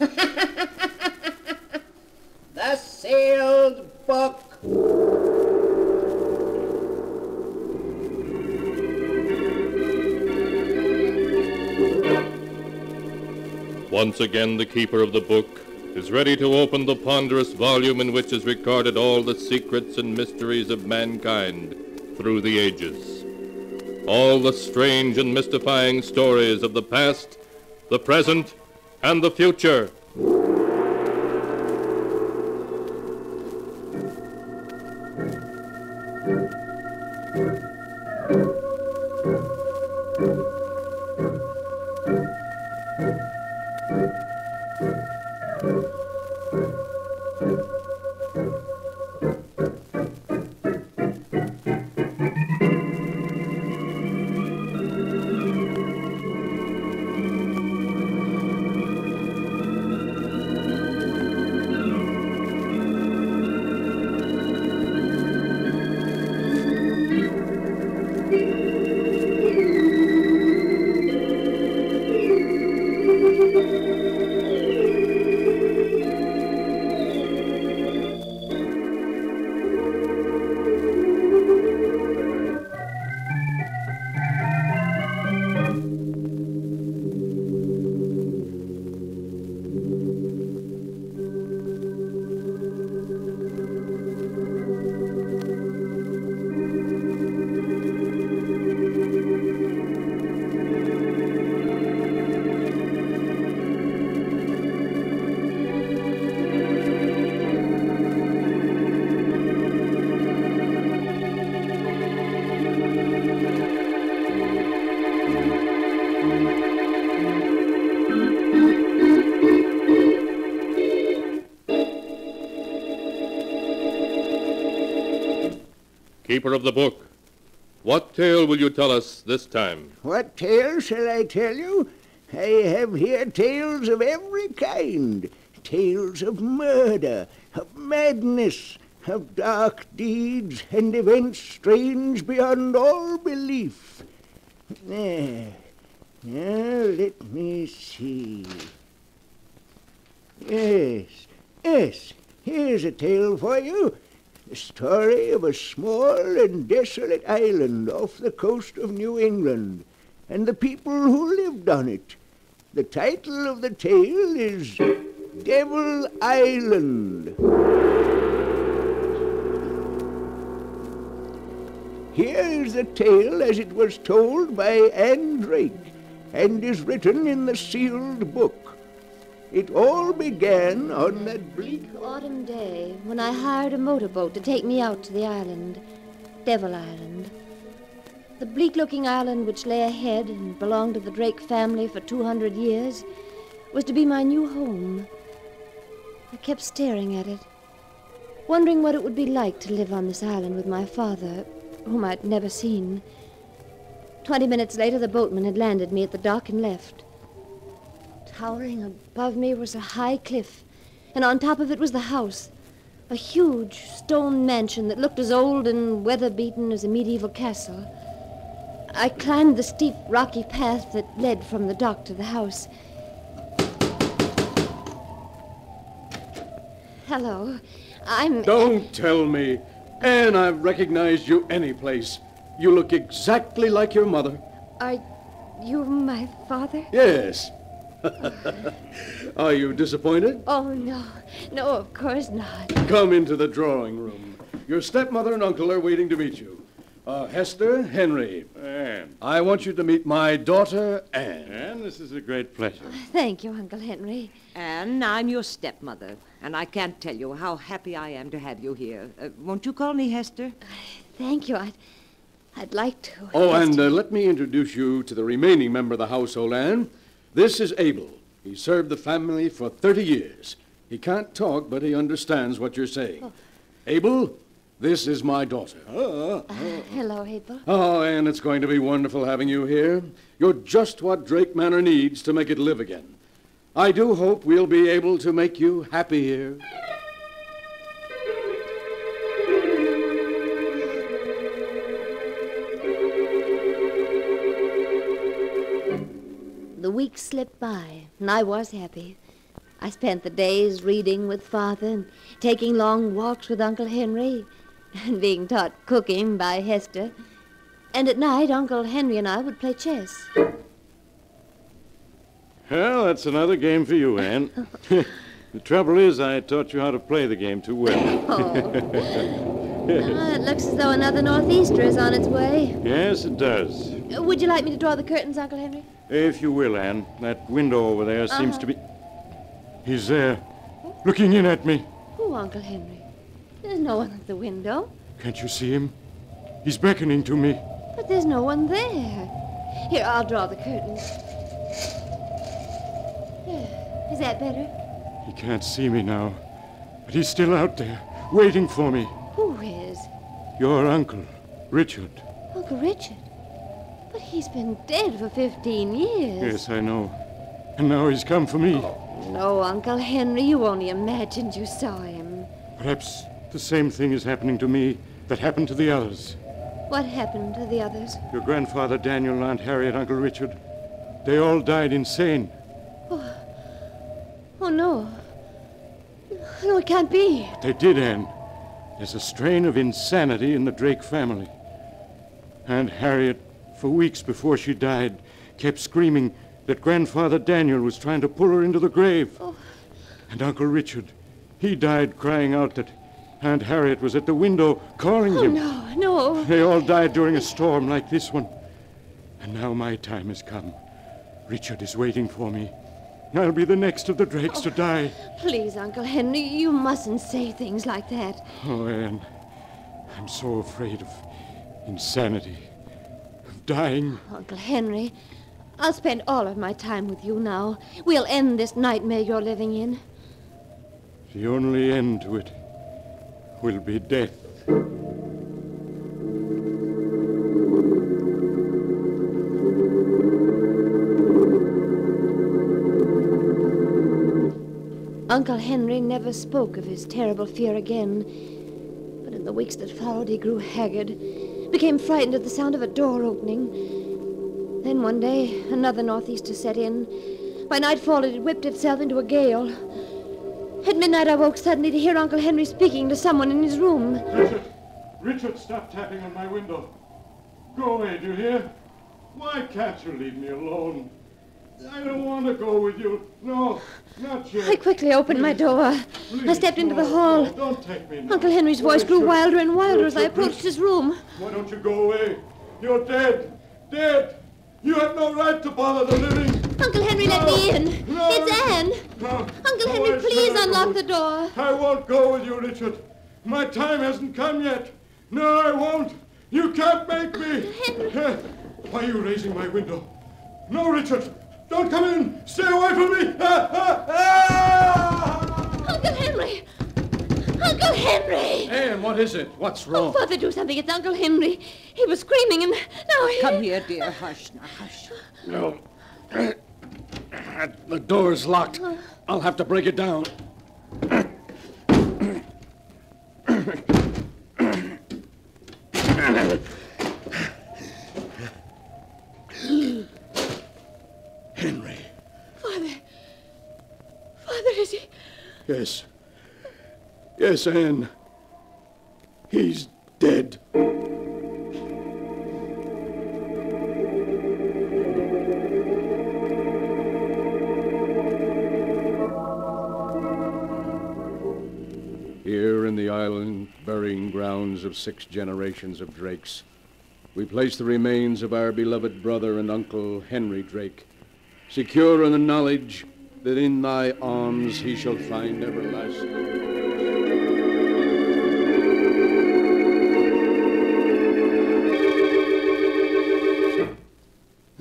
The sealed book. Once again, the keeper of the book is ready to open the ponderous volume in which is recorded all the secrets and mysteries of mankind through the ages. All the strange and mystifying stories of the past, the present, and the future. Keeper of the book, what tale will you tell us this time? What tale shall I tell you? I have here tales of every kind. Tales of murder, of madness, of dark deeds and events strange beyond all belief. Now, let me see. Yes, here's a tale for you. The story of a small and desolate island off the coast of New England, and the people who lived on it. The title of the tale is Devil Island. Here is the tale as it was told by Anne Drake, and is written in the sealed book. It all began on that bleak autumn day when I hired a motorboat to take me out to the island, Devil Island. The bleak-looking island which lay ahead and belonged to the Drake family for 200 years was to be my new home. I kept staring at it, wondering what it would be like to live on this island with my father, whom I'd never seen. 20 minutes later, the boatman had landed me at the dock and left. Towering above me was a high cliff, and on top of it was the house, a huge stone mansion that looked as old and weather-beaten as a medieval castle. I climbed the steep, rocky path that led from the dock to the house. Hello, I'm... Don't tell me. Anne, I've recognized you any place. You look exactly like your mother. Are you my father? Yes. Are you disappointed? Oh, no. No, of course not. Come into the drawing room. Your stepmother and uncle are waiting to meet you. Hester, Henry. Anne. I want you to meet my daughter, Anne. Anne, this is a great pleasure. Thank you, Uncle Henry. Anne, I'm your stepmother, and I can't tell you how happy I am to have you here. Won't you call me Hester? Thank you. I'd like to. Oh, and let me introduce you to the remaining member of the household, Anne. This is Abel. He served the family for 30 years. He can't talk, but he understands what you're saying. Oh. Abel, this is my daughter. Hello, Abel. Oh, Anne, it's going to be wonderful having you here. You're just what Drake Manor needs to make it live again. I do hope we'll be able to make you happy here. The weeks slipped by, and I was happy. I spent the days reading with Father and taking long walks with Uncle Henry and being taught cooking by Hester. And at night, Uncle Henry and I would play chess. Well, that's another game for you, Anne. The trouble is, I taught you how to play the game too well. Oh. It looks as though another northeaster is on its way. Yes, it does. Would you like me to draw the curtains, Uncle Henry? If you will, Anne. That window over there seems to be... He's there, looking in at me. Who, Uncle Henry? There's no one at the window. Can't you see him? He's beckoning to me. But there's no one there. Here, I'll draw the curtains. Is that better? He can't see me now, but he's still out there, waiting for me. Who is? Your uncle, Richard. Uncle Richard? But he's been dead for 15 years. Yes, I know. And now he's come for me. No, Uncle Henry, you only imagined you saw him. Perhaps the same thing is happening to me that happened to the others. What happened to the others? Your grandfather Daniel, Aunt Harriet, Uncle Richard. They all died insane. Oh, no. No, it can't be. They did, Anne. There's a strain of insanity in the Drake family. Aunt Harriet, for weeks before she died, kept screaming that Grandfather Daniel was trying to pull her into the grave. Oh. And Uncle Richard, he died crying out that Aunt Harriet was at the window calling him. No. They all died during a storm like this one. And now my time has come. Richard is waiting for me. I'll be the next of the Drakes to die. Please, Uncle Henry, you mustn't say things like that. Oh, Anne, I'm so afraid of insanity, of dying. Uncle Henry, I'll spend all of my time with you now. We'll end this nightmare you're living in. The only end to it will be death. Uncle Henry never spoke of his terrible fear again, but in the weeks that followed he grew haggard, became frightened at the sound of a door opening. Then one day, another northeaster set in. By nightfall it had whipped itself into a gale. At midnight I woke suddenly to hear Uncle Henry speaking to someone in his room. Richard, stop tapping on my window. Go away, do you hear? Why can't you leave me alone? I don't want to go with you. No, not yet. I quickly opened my door. I stepped into the hall. No, don't take me now. Uncle Henry's voice grew wilder and wilder as I Richard, approached his room. Why don't you go away? You're dead. Dead. You have no right to bother the living. Uncle Henry, let me in. No. It's Anne. No. Uncle No, Henry, I please said unlock the door. I won't go with you, Richard. My time hasn't come yet. No, I won't. You can't make me. Henry. Why are you raising my window? No, Richard. Don't come in. Stay away from me. Uncle Henry. Uncle Henry. Anne, what is it? What's wrong? Oh, Father, do something. It's Uncle Henry. He was screaming and now he... Come here, dear. Hush now, hush. No. The door's locked. I'll have to break it down. Henry. Father, is he... Yes. Yes, Anne. He's dead. Here in the island, burying grounds of 6 generations of Drakes, we place the remains of our beloved brother and uncle, Henry Drake, secure in the knowledge that in thy arms he shall find everlasting.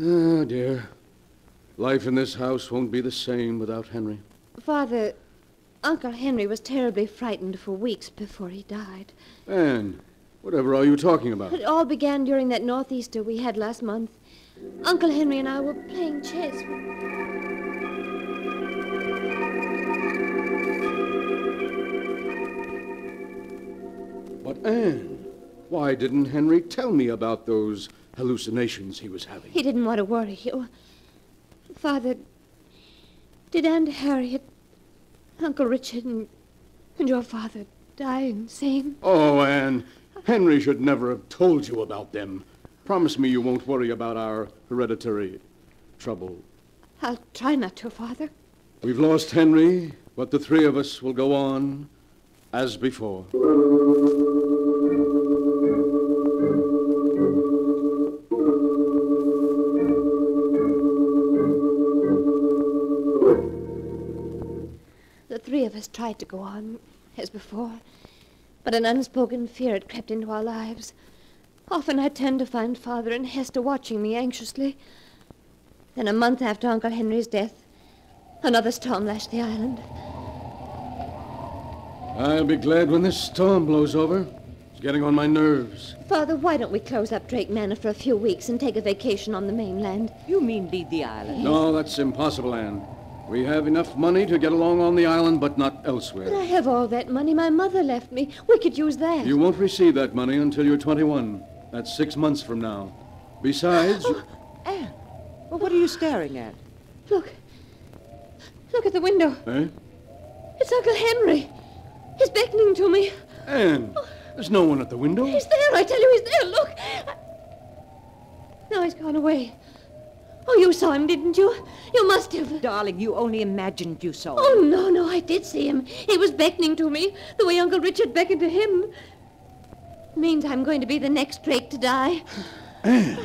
Ah, dear. Life in this house won't be the same without Henry. Father, Uncle Henry was terribly frightened for weeks before he died. Anne, whatever are you talking about? It all began during that northeaster we had last month. Uncle Henry and I were playing chess. But Anne, why didn't Henry tell me about those hallucinations he was having? He didn't want to worry you. Father, did Aunt Harriet Uncle Richard and your father die insane. Oh, Anne, Henry should never have told you about them. Promise me you won't worry about our hereditary trouble. I'll try not to, Father. We've lost Henry, but the three of us will go on as before. The three of us tried to go on as before, but an unspoken fear had crept into our lives. Often I turned to find Father and Hester watching me anxiously. Then a month after Uncle Henry's death, another storm lashed the island. I'll be glad when this storm blows over. It's getting on my nerves. Father, why don't we close up Drake Manor for a few weeks and take a vacation on the mainland? You mean leave the island? No, that's impossible, Anne. We have enough money to get along on the island, but not elsewhere. But I have all that money my mother left me. We could use that. You won't receive that money until you're 21. That's 6 months from now. Besides... Anne, well, what are you staring at? Look. Look at the window. Eh? It's Uncle Henry. He's beckoning to me. Anne, there's no one at the window. He's there, I tell you, he's there. Look. Now he's gone away. Oh, you saw him, didn't you? You must have. Darling, you only imagined you saw him. Oh, no, I did see him. He was beckoning to me, the way Uncle Richard beckoned to him. Means I'm going to be the next Drake to die. Anne,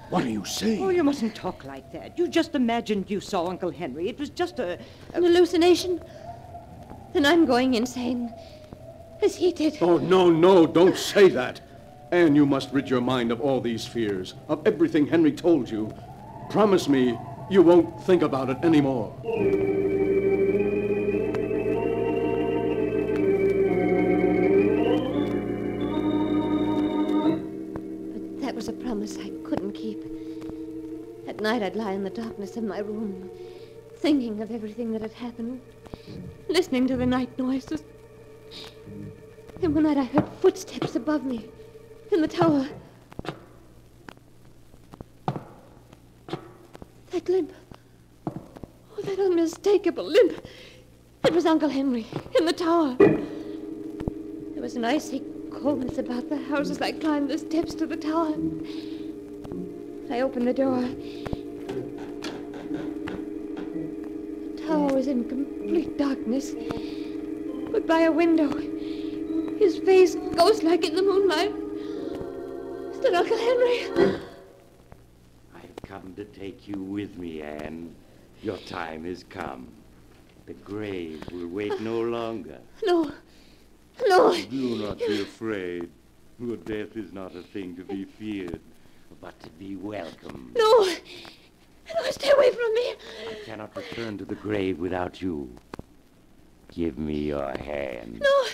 what are you saying? Oh, you mustn't talk like that. You just imagined you saw Uncle Henry. It was just an hallucination? Then I'm going insane. As he did. Oh, no, don't say that. Anne, you must rid your mind of all these fears, of everything Henry told you. Promise me you won't think about it anymore. But that was a promise I couldn't keep. At night I'd lie in the darkness of my room, thinking of everything that had happened, listening to the night noises. And one night I heard footsteps above me in the tower. That limp. Oh, that unmistakable limp. It was Uncle Henry in the tower. There was an icy coldness about the house as I climbed the steps to the tower. I opened the door. The tower was in complete darkness. But by a window, his face ghost-like in the moonlight, stood Uncle Henry. Come to take you with me, Anne. Your time has come. The grave will wait no longer. No. Do not be afraid. Your death is not a thing to be feared, but to be welcomed. No, stay away from me. I cannot return to the grave without you. Give me your hand. No.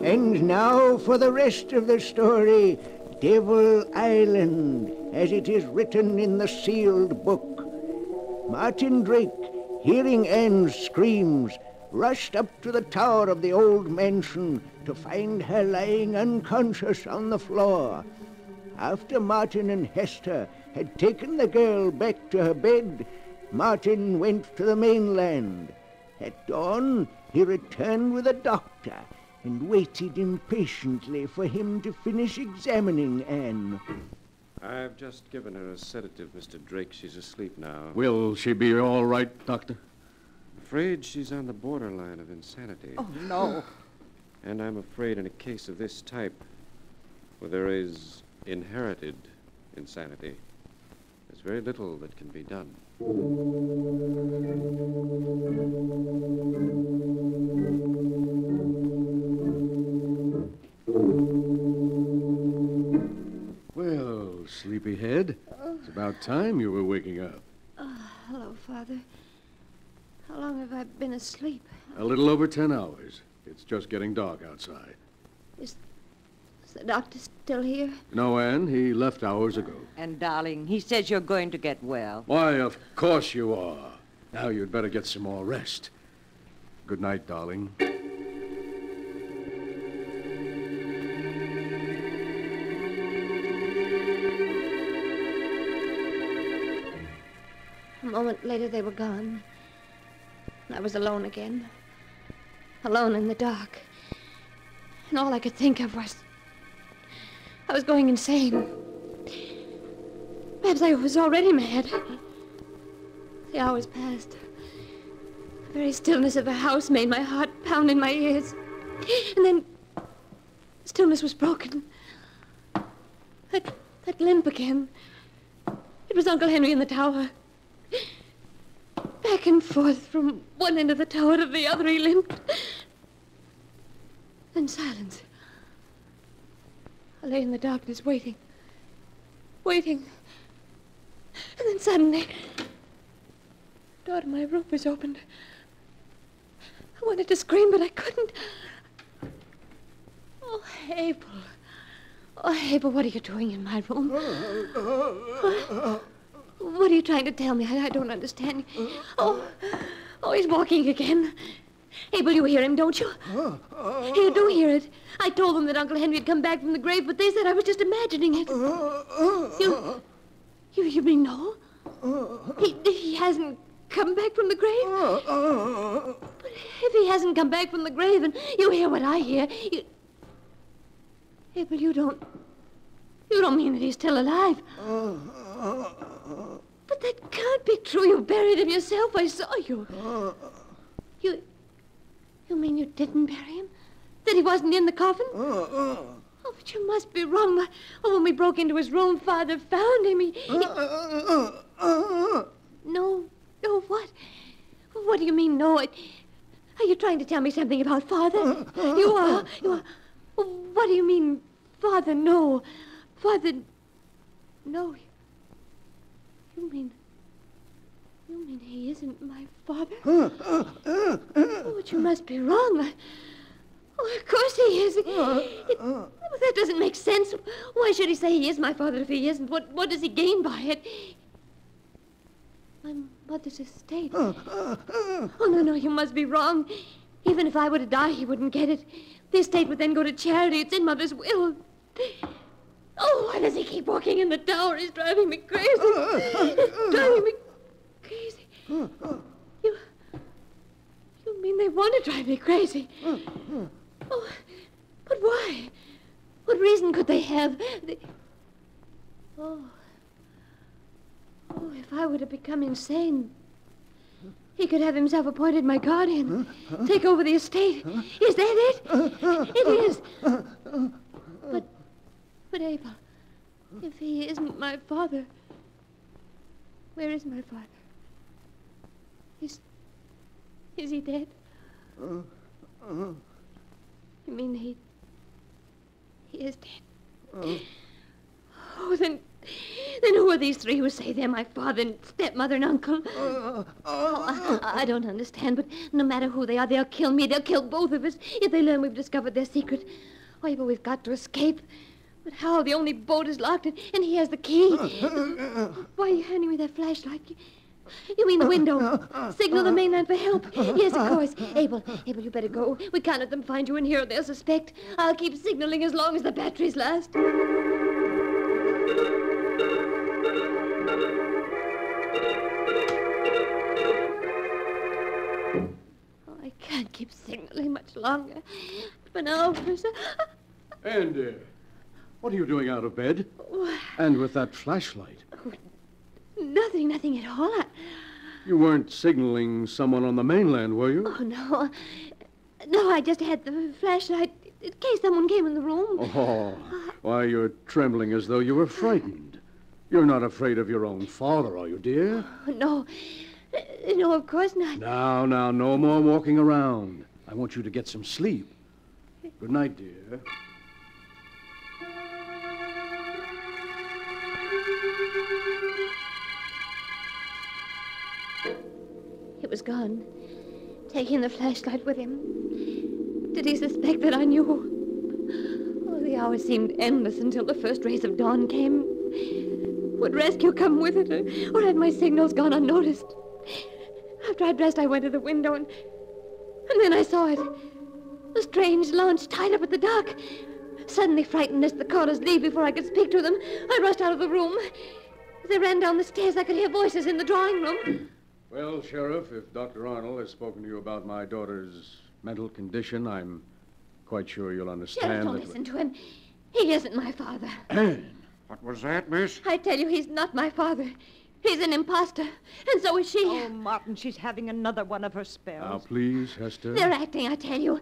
And now for the rest of the story, Devil Island, as it is written in the sealed book. Martin Drake, hearing Anne's screams, rushed up to the tower of the old mansion to find her lying unconscious on the floor. After Martin and Hester had taken the girl back to her bed, Martin went to the mainland. At dawn, he returned with a doctor and waited impatiently for him to finish examining Anne. I've just given her a sedative, Mr. Drake. She's asleep now. Will she be all right, Doctor? Afraid she's on the borderline of insanity. Oh, no. And I'm afraid in a case of this type, where there is inherited insanity, there's very little that can be done. Well, sleepyhead, it's about time you were waking up. Hello, Father. How long have I been asleep? A little over 10 hours. It's just getting dark outside. Is the doctor still here? No, Anne, he left hours ago. And, darling, he says you're going to get well. Why, of course you are. Now you'd better get some more rest. Good night, darling. A moment later, they were gone. I was alone again. Alone in the dark. And all I could think of was... I was going insane. Perhaps I was already mad. The hours passed. The very stillness of the house made my heart pound in my ears. And then... the stillness was broken. That limp again. It was Uncle Henry in the tower. Back and forth from one end of the tower to the other he limped. Then silence. I lay in the darkness waiting. Waiting. And then suddenly, the door to my room was opened. I wanted to scream, but I couldn't. Oh, Abel. Oh, Abel, what are you doing in my room? What are you trying to tell me? I don't understand. Oh, he's walking again. Abel, you hear him, don't you? You do hear it. I told them that Uncle Henry had come back from the grave, but they said I was just imagining it. You mean no? He hasn't come back from the grave? But if he hasn't come back from the grave and you hear what I hear, Abel, you don't mean that he's still alive. But that can't be true. You buried him yourself. I saw you. You mean you didn't bury him? That he wasn't in the coffin? Oh, but you must be wrong. Oh, when we broke into his room, Father found him. No, what? What do you mean, no? Are you trying to tell me something about Father? You are. What do you mean, Father, no? Father, no. You mean he isn't my father? Oh, but you must be wrong. Oh, of course he is. That doesn't make sense. Why should he say he is my father if he isn't? What does he gain by it? My mother's estate. Oh, no, you must be wrong. Even if I were to die, he wouldn't get it. The estate would then go to charity. It's in Mother's will. Oh, why does he keep walking in the tower? He's driving me crazy. He's driving me crazy. You mean they want to drive me crazy? Oh, but why? What reason could they have? Oh, if I were to become insane, he could have himself appointed my guardian, take over the estate. Is that it? It is. But Abel, if he isn't my father, where is my father? Is he dead? You mean he is dead? Oh, then Then who are these three who say they're my father and stepmother and uncle? I don't understand, but no matter who they are, they'll kill me. They'll kill both of us if they learn we've discovered their secret. Oh, Abel, we've got to escape. But how? The only boat is locked, and he has the key. Why are you handing me that flashlight? You mean the window? Signal the mainland for help. Yes, of course. Abel, you better go. We can't let them find you in here or they'll suspect. I'll keep signaling as long as the batteries last. Oh, I can't keep signaling much longer. But now... And, what are you doing out of bed? And with that flashlight? Nothing at all. You weren't signaling someone on the mainland, were you? Oh, no. No, I just had the flashlight in case someone came in the room. Oh, why, you're trembling as though you were frightened. You're not afraid of your own father, are you, dear? Oh, no. No, of course not. Now, no more walking around. I want you to get some sleep. Good night, dear. He was gone, taking the flashlight with him. Did he suspect that I knew? Oh, the hours seemed endless until the first rays of dawn came. Would rescue come with it, or had my signals gone unnoticed? After I dressed, I went to the window, and then I saw it. A strange launch tied up at the dock. Suddenly frightened as the callers leave before I could speak to them, I rushed out of the room. As I ran down the stairs, I could hear voices in the drawing room. Well, Sheriff, if Dr. Arnold has spoken to you about my daughter's mental condition, I'm quite sure you'll understand. Sheriff, don't listen to him. He isn't my father. Anne! What was that, miss? I tell you, he's not my father. He's an imposter, and so is she. Oh, Martin, she's having another one of her spells. Now, please, Hester. They're acting, I tell you.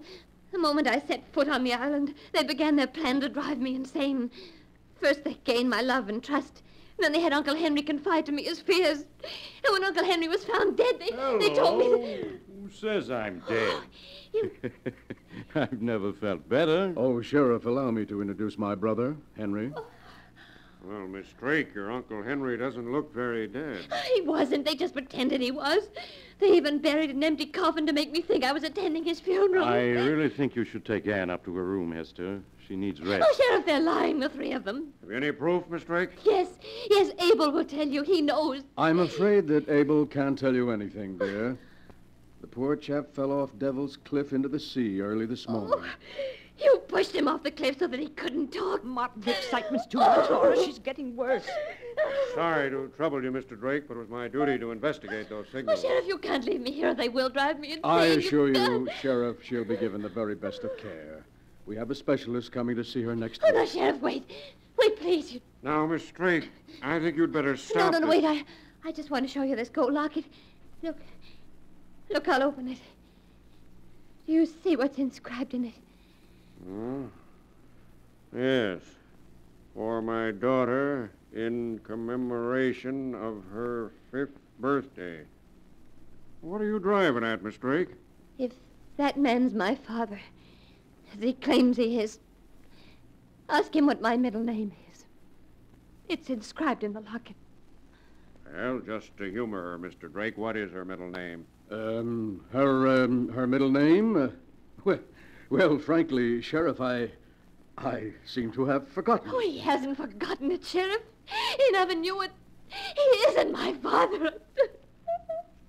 The moment I set foot on the island, they began their plan to drive me insane. First, they gained my love and trust. Then they had Uncle Henry confide to me his fears. And when Uncle Henry was found dead, they told me that... Who says I'm dead? You... I've never felt better. Oh, Sheriff, allow me to introduce my brother, Henry. Well, Miss Drake, your Uncle Henry doesn't look very dead. He wasn't. They just pretended he was. They even buried an empty coffin to make me think I was attending his funeral. I really think you should take Anne up to her room, Hester. She needs rest. Oh, Sheriff, they're lying, the three of them. Have you any proof, Miss Drake? Yes, Abel will tell you. He knows. I'm afraid that Abel can't tell you anything, dear. The poor chap fell off Devil's Cliff into the sea early this morning. Oh, you pushed him off the cliff so that he couldn't talk. Martin, the excitement's too much for her. She's getting worse. Sorry to trouble you, Mr. Drake, but it was my duty to investigate those signals. Oh, Sheriff, you can't leave me here. They will drive me insane. I assure you, Sheriff, she'll be given the very best of care. We have a specialist coming to see her next week. Oh, no, Sheriff, wait. Wait, please. Now, Miss Drake, I think you'd better stop. No, wait. I just want to show you this gold locket. Look, I'll open it. Do you see what's inscribed in it? Oh, yes. For my daughter, in commemoration of her 5th birthday. What are you driving at, Miss Drake? If that man's my father, as he claims he is, ask him what my middle name is. It's inscribed in the locket. Well, just to humor her, Mr. Drake, what is her middle name? Her middle name? Well, frankly, Sheriff, I seem to have forgotten. Oh, he hasn't forgotten it, Sheriff. He never knew it. He isn't my father.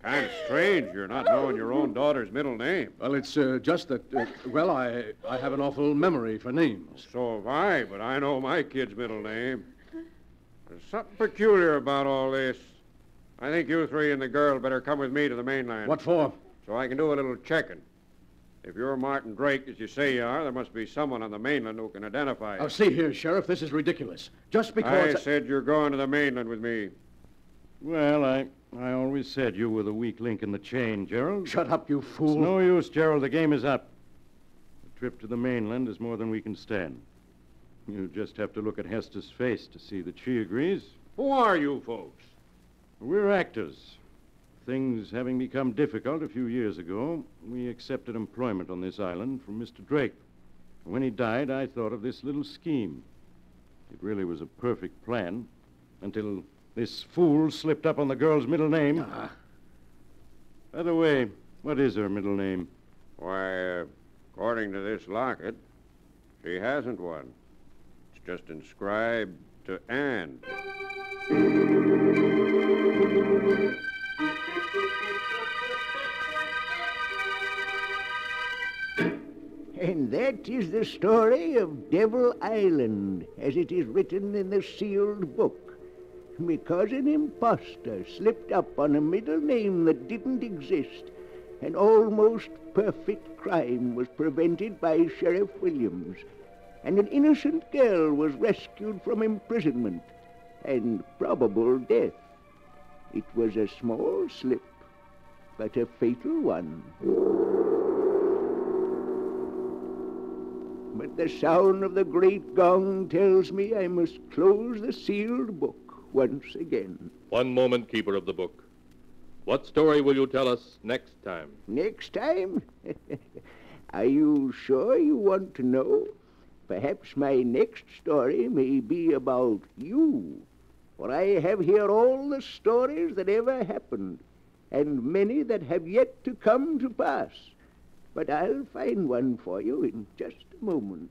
Kind of strange you're not knowing your own daughter's middle name. Well, it's just that, I have an awful memory for names. So have I, but I know my kid's middle name. There's something peculiar about all this. I think you three and the girl better come with me to the mainland. What for? So I can do a little checking. If you're Martin Drake, as you say you are, there must be someone on the mainland who can identify you. Oh, see here, Sheriff, this is ridiculous. Just because... I said you're going to the mainland with me. Well, I always said you were the weak link in the chain, Gerald. Shut up, you fool. It's no use, Gerald. The game is up. The trip to the mainland is more than we can stand. You just have to look at Hester's face to see that she agrees. Who are you folks? We're actors. Things having become difficult a few years ago, we accepted employment on this island from Mr. Drake. When he died, I thought of this little scheme. It really was a perfect plan. until this fool slipped up on the girl's middle name. By the way, what is her middle name? Why, according to this locket, she hasn't one. It's just inscribed to Anne. And that is the story of Devil Island, as it is written in the sealed book. Because an impostor slipped up on a middle name that didn't exist, an almost perfect crime was prevented by Sheriff Williams, and an innocent girl was rescued from imprisonment and probable death. It was a small slip, but a fatal one. But the sound of the great gong tells me I must close the sealed book once again. One moment, Keeper of the Book. What story will you tell us next time? Next time? Are you sure you want to know? Perhaps my next story may be about you. For I have here all the stories that ever happened, and many that have yet to come to pass. But I'll find one for you in just a moment.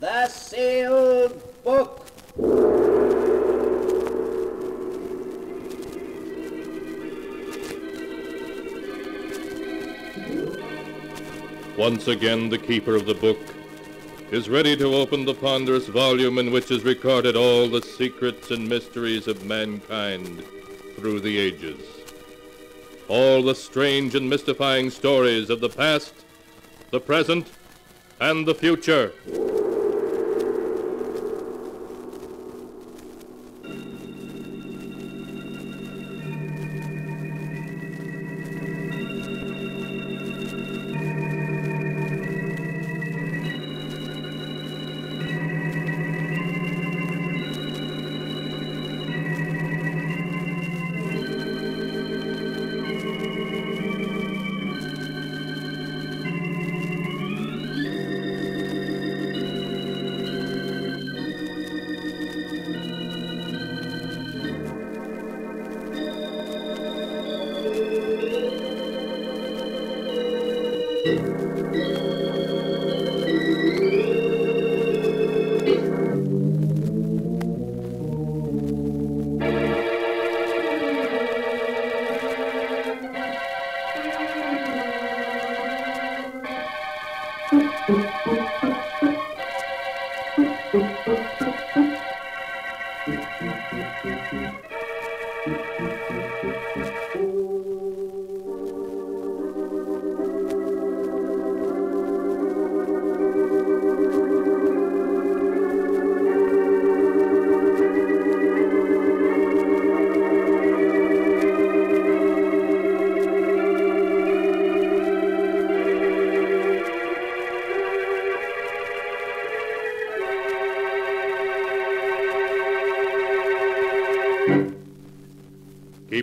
The sealed book. Once again, the Keeper of the Book is ready to open the ponderous volume in which is recorded all the secrets and mysteries of mankind through the ages. All the strange and mystifying stories of the past, the present, and the future.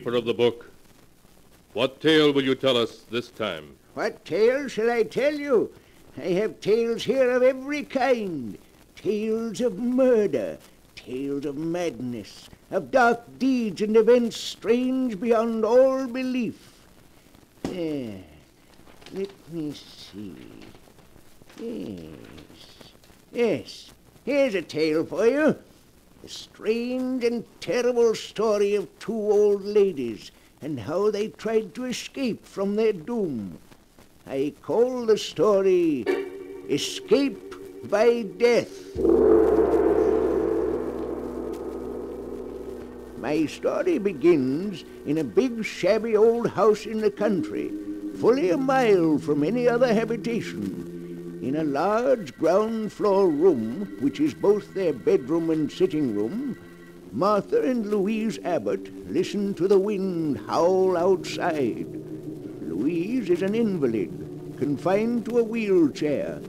keeper of the book. What tale will you tell us this time? What tale shall I tell you? I have tales here of every kind. Tales of murder, tales of madness, of dark deeds and events strange beyond all belief. There, let me see. Yes, here's a tale for you. A strange and terrible story of two old ladies and how they tried to escape from their doom. I call the story Escape by Death. My story begins in a big, shabby old house in the country, fully a mile from any other habitation. In a large ground-floor room, which is both their bedroom and sitting room, Martha and Louise Abbott listen to the wind howl outside. Louise is an invalid, confined to a wheelchair.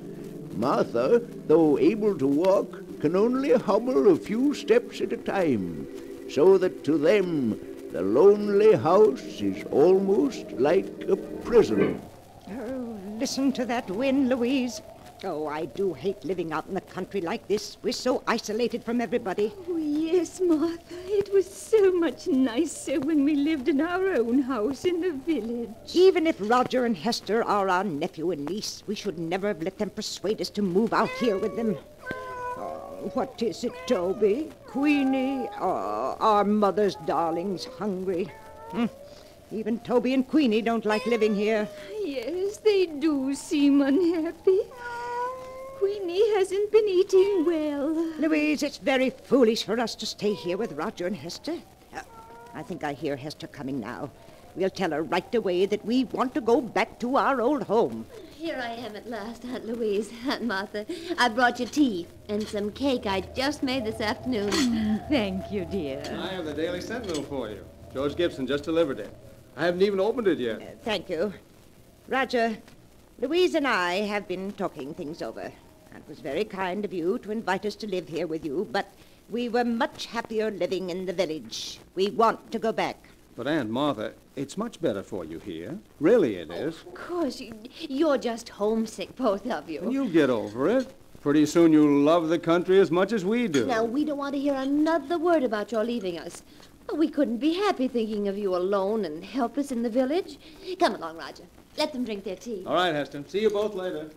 Martha, though able to walk, can only hobble a few steps at a time, so that to them the lonely house is almost like a prison. Oh, listen to that wind, Louise. Oh, I do hate living out in the country like this. We're so isolated from everybody. Oh, yes, Martha. It was so much nicer when we lived in our own house in the village. Even if Roger and Hester are our nephew and niece, we should never have let them persuade us to move out here with them. Oh, what is it, Toby? Queenie? Oh, our mother's darling's hungry. Even Toby and Queenie don't like living here. Yes, they do seem unhappy. Queenie hasn't been eating well. Louise, it's very foolish for us to stay here with Roger and Hester. I think I hear Hester coming now. We'll tell her right away that we want to go back to our old home. Here I am at last, Aunt Louise. Aunt Martha, I brought you tea and some cake I just made this afternoon. Thank you, dear. I have the Daily Sentinel for you. George Gibson just delivered it. I haven't even opened it yet. Thank you. Roger, Louise and I have been talking things over. It was very kind of you to invite us to live here with you, but we were much happier living in the village. We want to go back. But, Aunt Martha, it's much better for you here. Really it is. Of course, you're just homesick, both of you. And you'll get over it. Pretty soon you'll love the country as much as we do. Now, we don't want to hear another word about your leaving us. We couldn't be happy thinking of you alone and helpless in the village. Come along, Roger. Let them drink their tea. All right, Hester. See you both later.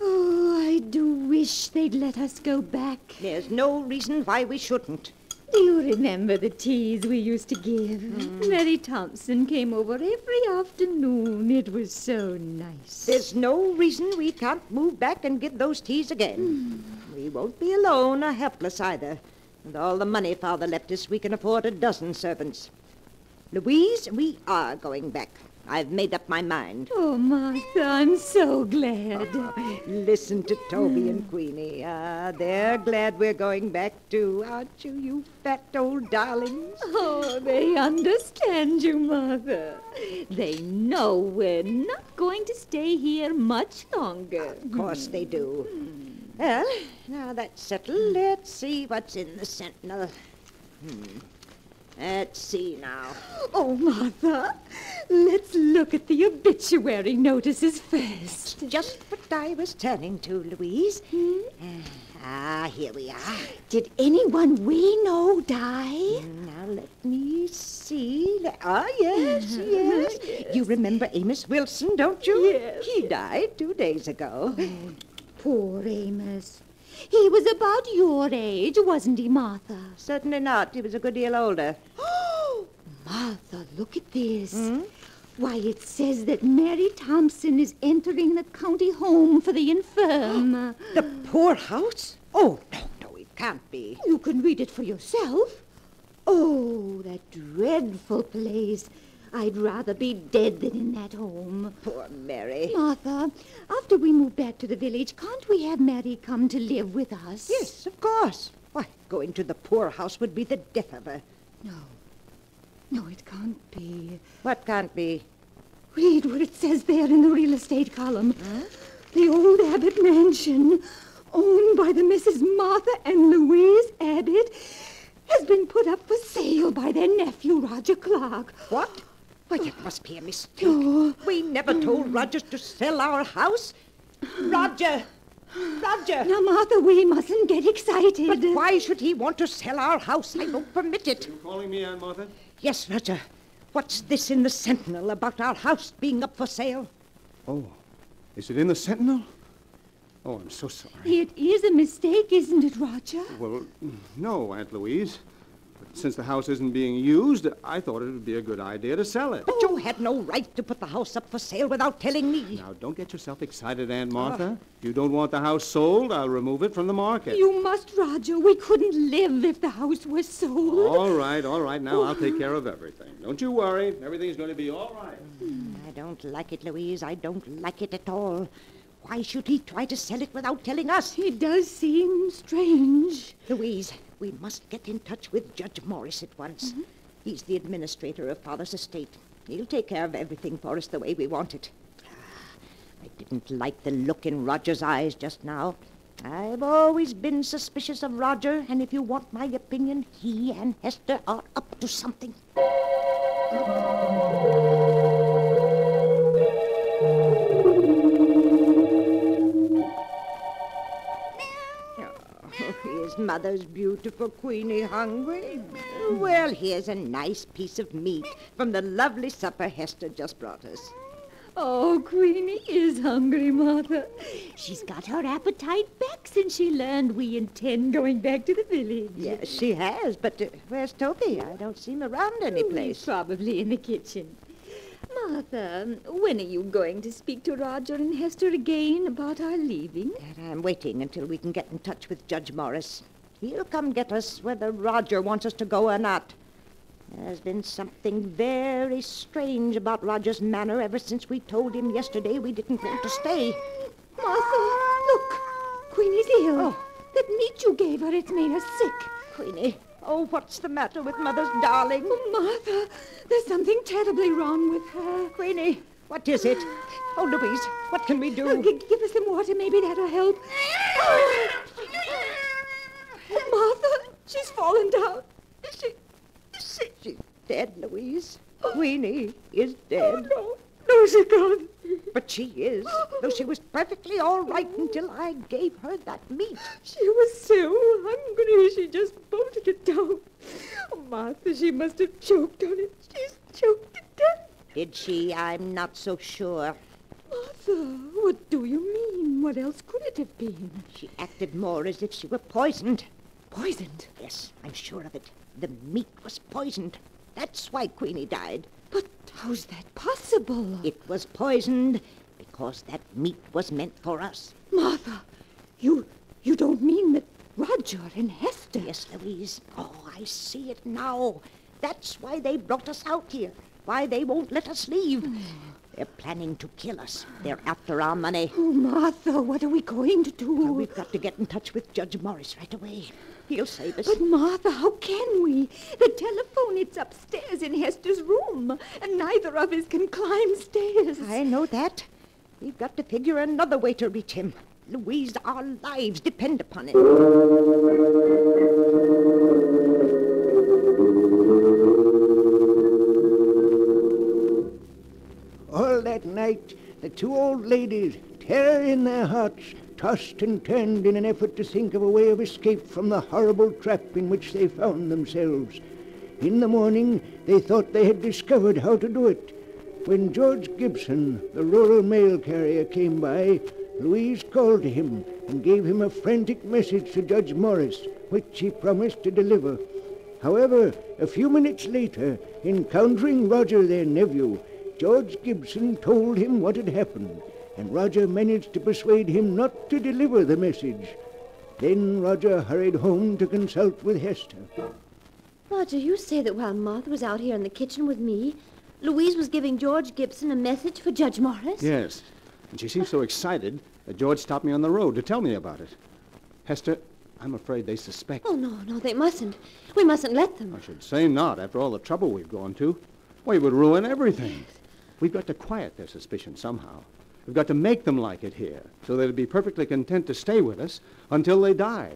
Oh, I do wish they'd let us go back. There's no reason why we shouldn't. Do you remember the teas we used to give? Mary Thompson came over every afternoon. It was so nice. There's no reason we can't move back and give those teas again. We won't be alone or helpless either. With all the money Father left us, we can afford a dozen servants. Louise, we are going back. I've made up my mind. Oh, Martha, I'm so glad. Listen to Toby and Queenie. They're glad we're going back too, aren't you, you fat old darlings? Oh, they understand you, Mother. They know we're not going to stay here much longer. Of course they do. Well, now that's settled. Let's see what's in the Sentinel. Let's see now. Oh, Martha, let's look at the obituary notices first. Just what I was turning to, Louise. Here we are. Did anyone we know die? Now, let me see. Yes. You remember Amos Wilson, don't you? Yes. He died 2 days ago. Poor Amos. He was about your age, wasn't he, Martha? Certainly not. He was a good deal older. Oh, Martha, look at this. Why, it says that Mary Thompson is entering the county home for the infirm. The poorhouse? Oh, no, it can't be. You can read it for yourself. Oh, that dreadful place. I'd rather be dead than in that home. Poor Mary. Martha, after we move back to the village, can't we have Mary come to live with us? Yes, of course. Why, going to the poorhouse would be the death of her. No, it can't be. What can't be? Read what it says there in the real estate column. The old Abbott mansion, owned by the Mrs. Martha and Louise Abbott, has been put up for sale by their nephew, Roger Clarke. What? Why, it must be a mistake. Oh. We never told Roger to sell our house. Roger! Roger! Now, Martha, we mustn't get excited. But why should he want to sell our house? I don't permit it. You calling me, Aunt Martha? Yes, Roger. What's this in the Sentinel about our house being up for sale? Oh, is it in the Sentinel? Oh, I'm so sorry. It is a mistake, isn't it, Roger? Well, no, Aunt Louise. But since the house isn't being used, I thought it would be a good idea to sell it. But you had no right to put the house up for sale without telling me. Now, don't get yourself excited, Aunt Martha. If you don't want the house sold, I'll remove it from the market. You must, Roger. We couldn't live if the house was sold. All right. Now I'll take care of everything. Don't you worry. Everything's going to be all right. I don't like it, Louise. I don't like it at all. Why should he try to sell it without telling us? It does seem strange. Louise, we must get in touch with Judge Morris at once. Mm-hmm. He's the administrator of Father's estate. He'll take care of everything for us the way we want it. I didn't like the look in Roger's eyes just now. I've always been suspicious of Roger, and if you want my opinion, he and Hester are up to something. Is Mother's beautiful Queenie hungry? Well, here's a nice piece of meat from the lovely supper Hester just brought us. Oh, Queenie is hungry, Martha. She's got her appetite back since she learned we intend going back to the village. Yes, she has, but where's Toby? I don't see him around any place. He's probably in the kitchen. Martha, when are you going to speak to Roger and Hester again about our leaving? I'm waiting until we can get in touch with Judge Morris. He'll come get us whether Roger wants us to go or not. There's been something very strange about Roger's manner ever since we told him yesterday we didn't want to stay. Martha, look. Queenie's ill. Oh. That meat you gave her, it's made her sick. Queenie, oh, what's the matter with Mother's darling? Oh, Martha, there's something terribly wrong with her. Queenie, what is it? Oh, Louise, what can we do? Give her some water. Maybe that'll help. Martha, she's fallen down. She's dead, Louise. Queenie is dead. Oh, no, she can't. But she is, though she was perfectly all right until I gave her that meat. She was so hungry, she just bolted it down. Oh, Martha, she must have choked on it. She's choked to death. Did she? I'm not so sure. Martha, what do you mean? What else could it have been? She acted more as if she were poisoned. Poisoned? Yes, I'm sure of it. The meat was poisoned. That's why Queenie died. But how's that possible? It was poisoned because that meat was meant for us. Martha, you don't mean that Roger and Hester... Yes, Louise. Oh, I see it now. That's why they brought us out here. Why they won't let us leave. They're planning to kill us. They're after our money. Oh, Martha, what are we going to do? Well, we've got to get in touch with Judge Morris right away. He'll save us. But, Martha, how can we? The telephone, it's upstairs in Hester's room, and neither of us can climb stairs. I know that. We've got to figure another way to reach him. Louise, our lives depend upon it. All that night, the two old ladies, terror in their hearts, tossed and turned in an effort to think of a way of escape from the horrible trap in which they found themselves. In the morning, they thought they had discovered how to do it. When George Gibson, the rural mail carrier, came by, Louise called to him and gave him a frantic message to Judge Morris, which he promised to deliver. However, a few minutes later, encountering Roger, their nephew, George Gibson told him what had happened, and Roger managed to persuade him not to deliver the message. Then Roger hurried home to consult with Hester. Roger, you say that while Martha was out here in the kitchen with me, Louise was giving George Gibson a message for Judge Morris? Yes, and she seemed so excited that George stopped me on the road to tell me about it. Hester, I'm afraid they suspect. Oh, no, they mustn't. We mustn't let them. I should say not, after all the trouble we've gone to. Well, it would ruin everything. We've got to quiet their suspicion somehow. We've got to make them like it here, so they'd be perfectly content to stay with us until they die.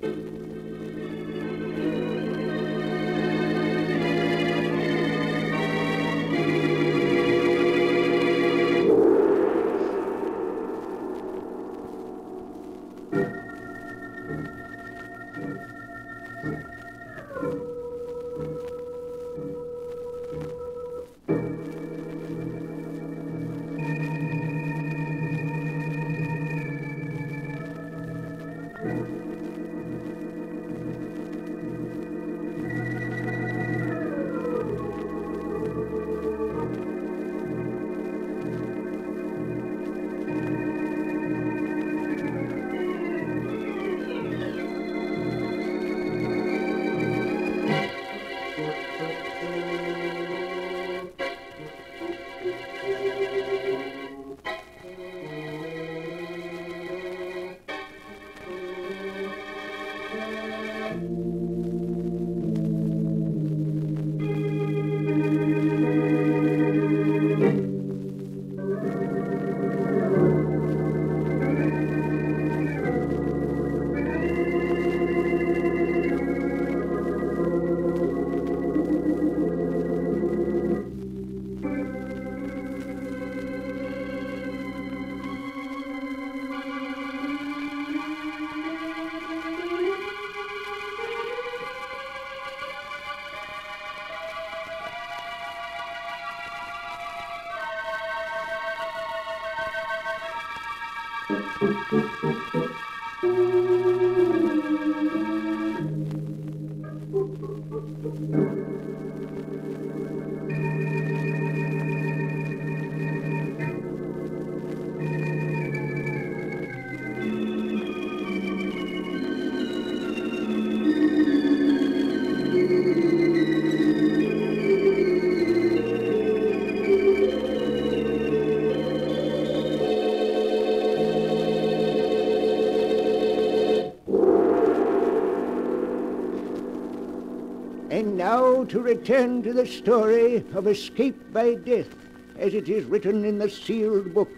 And now to return to the story of escape by death, as it is written in the sealed book.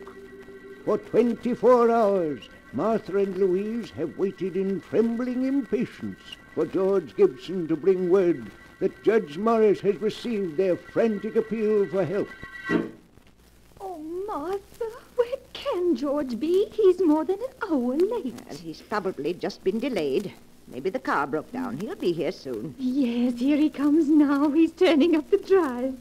For 24 hours, Martha and Louise have waited in trembling impatience for George Gibson to bring word that Judge Morris has received their frantic appeal for help. Oh, Martha, where can George be? He's more than an hour late. And he's probably just been delayed. Maybe the car broke down. He'll be here soon. Yes, here he comes now. He's turning up the drive.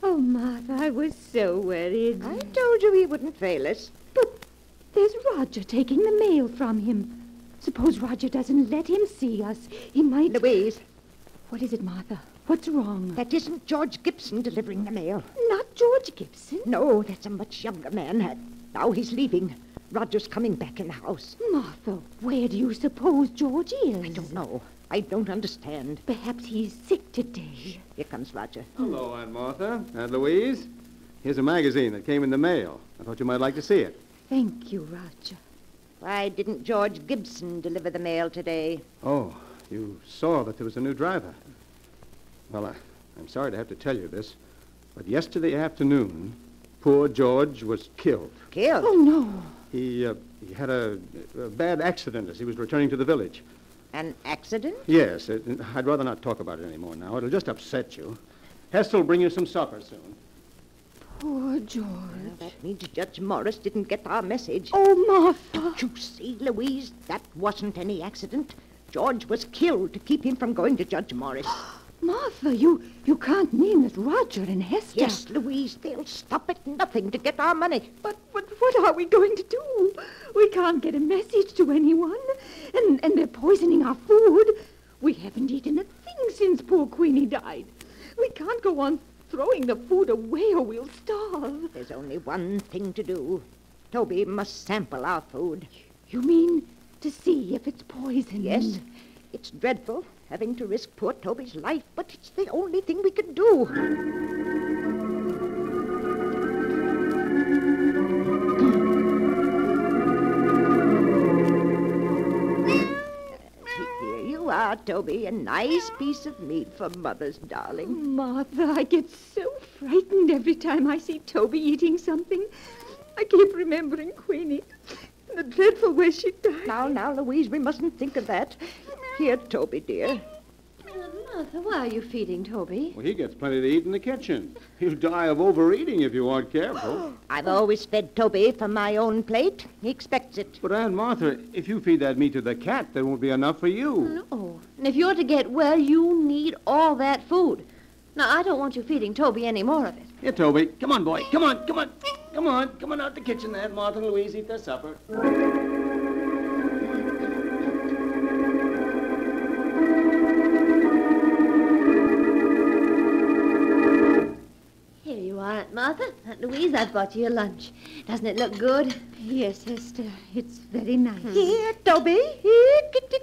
Oh, Martha, I was so worried. I told you he wouldn't fail us. But there's Roger taking the mail from him. Suppose Roger doesn't let him see us. He might... Louise. What is it, Martha? What's wrong? That isn't George Gibson delivering the mail. Not George Gibson? No, that's a much younger man. Now he's leaving. Roger's coming back in the house. Martha, where do you suppose George is? I don't know. I don't understand. Perhaps he's sick today. Here comes Roger. Hello, Aunt Martha. Aunt Louise. Here's a magazine that came in the mail. I thought you might like to see it. Thank you, Roger. Why didn't George Gibson deliver the mail today? Oh, you saw that there was a new driver. Well, I'm sorry to have to tell you this, but yesterday afternoon, poor George was killed. Killed? Oh, no. He had a bad accident as he was returning to the village. An accident? Yes. I'd rather not talk about it anymore now. It'll just upset you. Hester will bring you some supper soon. Poor George. Well, that means Judge Morris didn't get our message. Oh, Martha. Don't you see, Louise? That wasn't any accident. George was killed to keep him from going to Judge Morris. Martha, you can't mean that Roger and Hester... Yes, Louise, they'll stop at nothing to get our money. But what are we going to do? We can't get a message to anyone. And they're poisoning our food. We haven't eaten a thing since poor Queenie died. We can't go on throwing the food away or we'll starve. There's only one thing to do. Toby must sample our food. You mean to see if it's poison? Yes. It's dreadful, having to risk poor Toby's life, but it's the only thing we can do. Here you are, Toby. A nice piece of meat for Mother's darling. Martha, I get so frightened every time I see Toby eating something. I keep remembering Queenie. The dreadful way she died. Now, Louise, we mustn't think of that. Here, Toby, dear. Martha, why are you feeding Toby? Well, he gets plenty to eat in the kitchen. He'll die of overeating if you aren't careful. I've always fed Toby from my own plate. He expects it. But, Aunt Martha, if you feed that meat to the cat, there won't be enough for you. No. And if you're to get well, you need all that food. Now, I don't want you feeding Toby any more of it. Here, Toby. Come on, boy. Come on. Come on out the kitchen there. Martha and Louise eat their supper. Here you are, Aunt Martha. Aunt Louise, I've bought you your lunch. Doesn't it look good? Yes, Hester. It's very nice. Here, Toby. Here, kitty.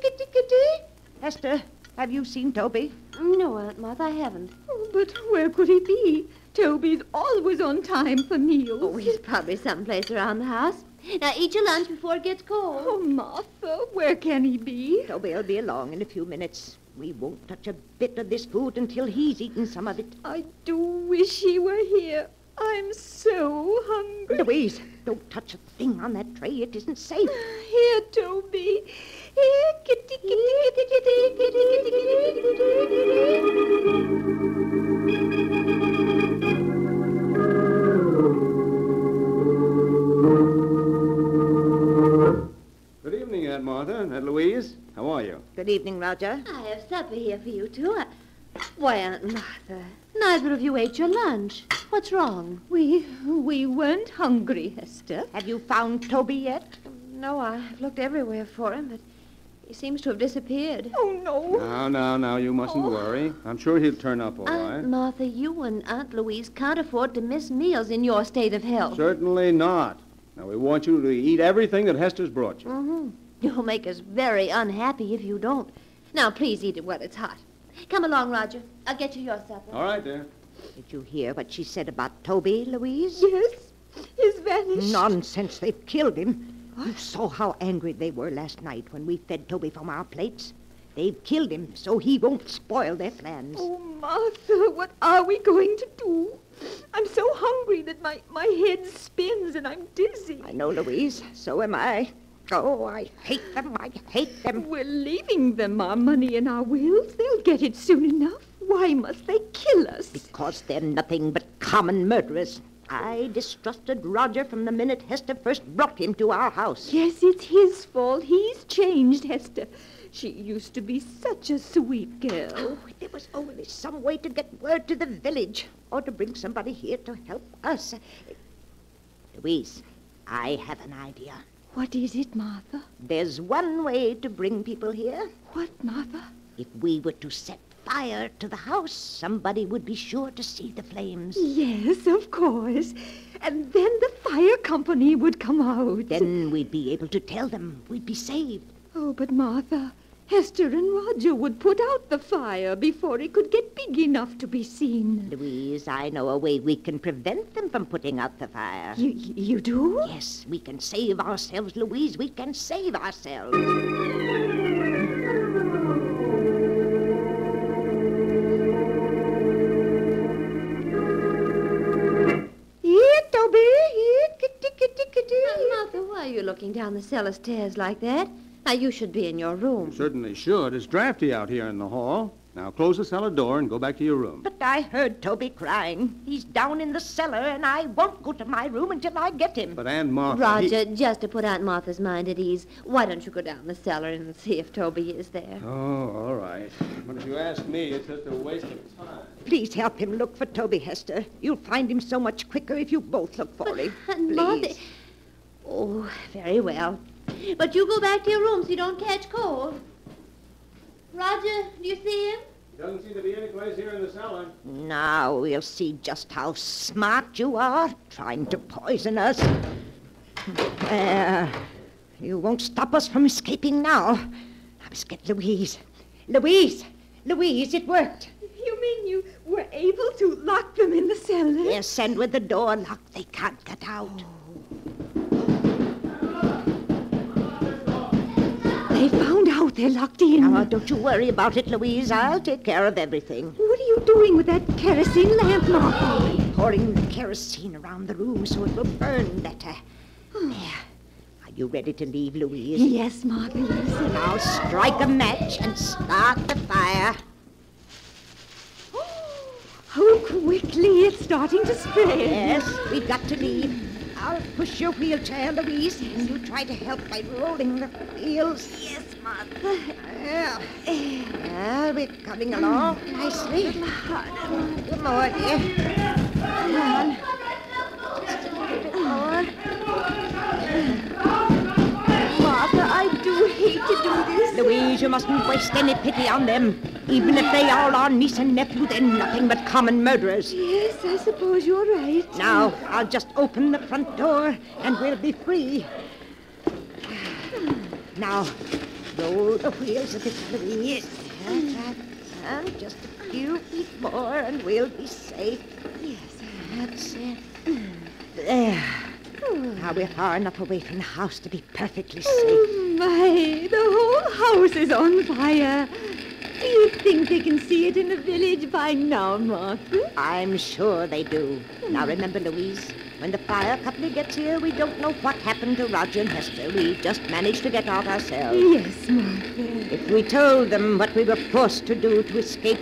Hester, have you seen Toby? No, Aunt Martha, I haven't. Oh, but where could he be? Toby's always on time for meals. Oh, he's probably someplace around the house. Now, eat your lunch before it gets cold. Oh, Martha, where can he be? Toby'll be along in a few minutes. We won't touch a bit of this food until he's eaten some of it. I do wish he were here. I'm so hungry. Louise, don't touch a thing on that tray. It isn't safe. Here, Toby. Here, kitty. Good evening, Aunt Martha. Aunt Louise, how are you? Good evening, Roger. I have supper here for you, too. Why, Aunt Martha, Neither of you ate your lunch. What's wrong? We weren't hungry, Hester. Have you found Toby yet? No, I've looked everywhere for him, but he seems to have disappeared. Oh, no. Now, you mustn't worry. I'm sure he'll turn up all right. Aunt Martha, you and Aunt Louise can't afford to miss meals in your state of health. Certainly not. Now, we want you to eat everything that Hester's brought you. Mm-hmm. You'll make us very unhappy if you don't. Now, please eat it while it's hot. Come along, Roger. I'll get you your supper. All right, dear. Did you hear what she said about Toby, Louise? Yes. He's vanished. Nonsense. They've killed him. You saw how angry they were last night when we fed Toby from our plates. They've killed him so he won't spoil their plans. Oh, Martha, what are we going to do? I'm so hungry that my head spins and I'm dizzy. I know, Louise. So am I. Oh, I hate them. I hate them. We're leaving them our money and our wills. They'll get it soon enough. Why must they kill us? Because they're nothing but common murderers. I distrusted Roger from the minute Hester first brought him to our house. Yes, it's his fault. He's changed Hester. She used to be such a sweet girl. Oh, if there was only some way to get word to the village, or to bring somebody here to help us. Louise, I have an idea. What is it, Martha? There's one way to bring people here. What, Martha? If we were to set fire to the house, somebody would be sure to see the flames. Yes, of course. And then the fire company would come out. Then we'd be able to tell them. We'd be saved. Oh, but Martha, Hester and Roger would put out the fire before it could get big enough to be seen. Louise, I know a way we can prevent them from putting out the fire. You do? Yes, we can save ourselves, Louise. We can save ourselves. Here, Toby. Here, kitty, kitty, kitty. Martha, why are you looking down the cellar stairs like that? Now, you should be in your room. Certainly should. It's drafty out here in the hall. Now, close the cellar door and go back to your room. But I heard Toby crying. He's down in the cellar, and I won't go to my room until I get him. But Aunt Martha... Roger, just to put Aunt Martha's mind at ease, why don't you go down the cellar and see if Toby is there? Oh, all right. But if you ask me, it's just a waste of time. Please help him look for Toby, Hester. You'll find him so much quicker if you both look for him. Aunt Martha... Please. Oh, very well. But you go back to your room so you don't catch cold. Roger, do you see him? Doesn't seem to be any place here in the cellar. Now we'll see just how smart you are, trying to poison us. You won't stop us from escaping now. I must get Louise. Louise, it worked. You mean you were able to lock them in the cellar? Yes, and with the door locked, they can't get out. They found out they're locked in. Now, don't you worry about it, Louise. I'll take care of everything. What are you doing with that kerosene lamp, Martha? Pouring the kerosene around the room so it will burn better. There. Are you ready to leave, Louise? Yes, Martha, yes. Now strike a match and start the fire. How quickly it's starting to spread. Yes, we've got to leave. I'll push your wheelchair, Louise, and you try to help by rolling the wheels. Yes, Martha. Well, we're coming along nicely. Good more, dear. Come on. Just a little bit more. Martha, I do hate to do this. Louise, you mustn't waste any pity on them. Even if they are our niece and nephew, they're nothing but common murderers. Yes, I suppose you're right. Now, I'll just open the front door, and we'll be free. Now, roll the wheels a bit, Louise. And just a few feet more, and we'll be safe. Yes, that's it. There. Now we're far enough away from the house to be perfectly safe. Oh, my, the whole house is on fire. Do you think they can see it in the village by now, Martha? I'm sure they do. Now remember, Louise, when the fire company gets here, we don't know what happened to Roger and Hester. We just managed to get out ourselves. Yes, Martha. If we told them what we were forced to do to escape,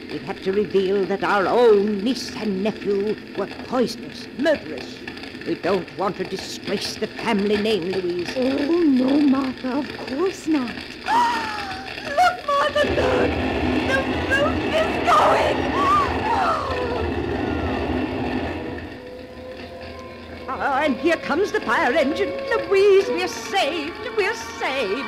we'd have to reveal that our own niece and nephew were poisoners, murderers. We don't want to disgrace the family name, Louise. Oh, no, Martha, of course not. Look, Martha, look! The roof is going! Oh. And here comes the fire engine. Louise, we're saved. We're saved.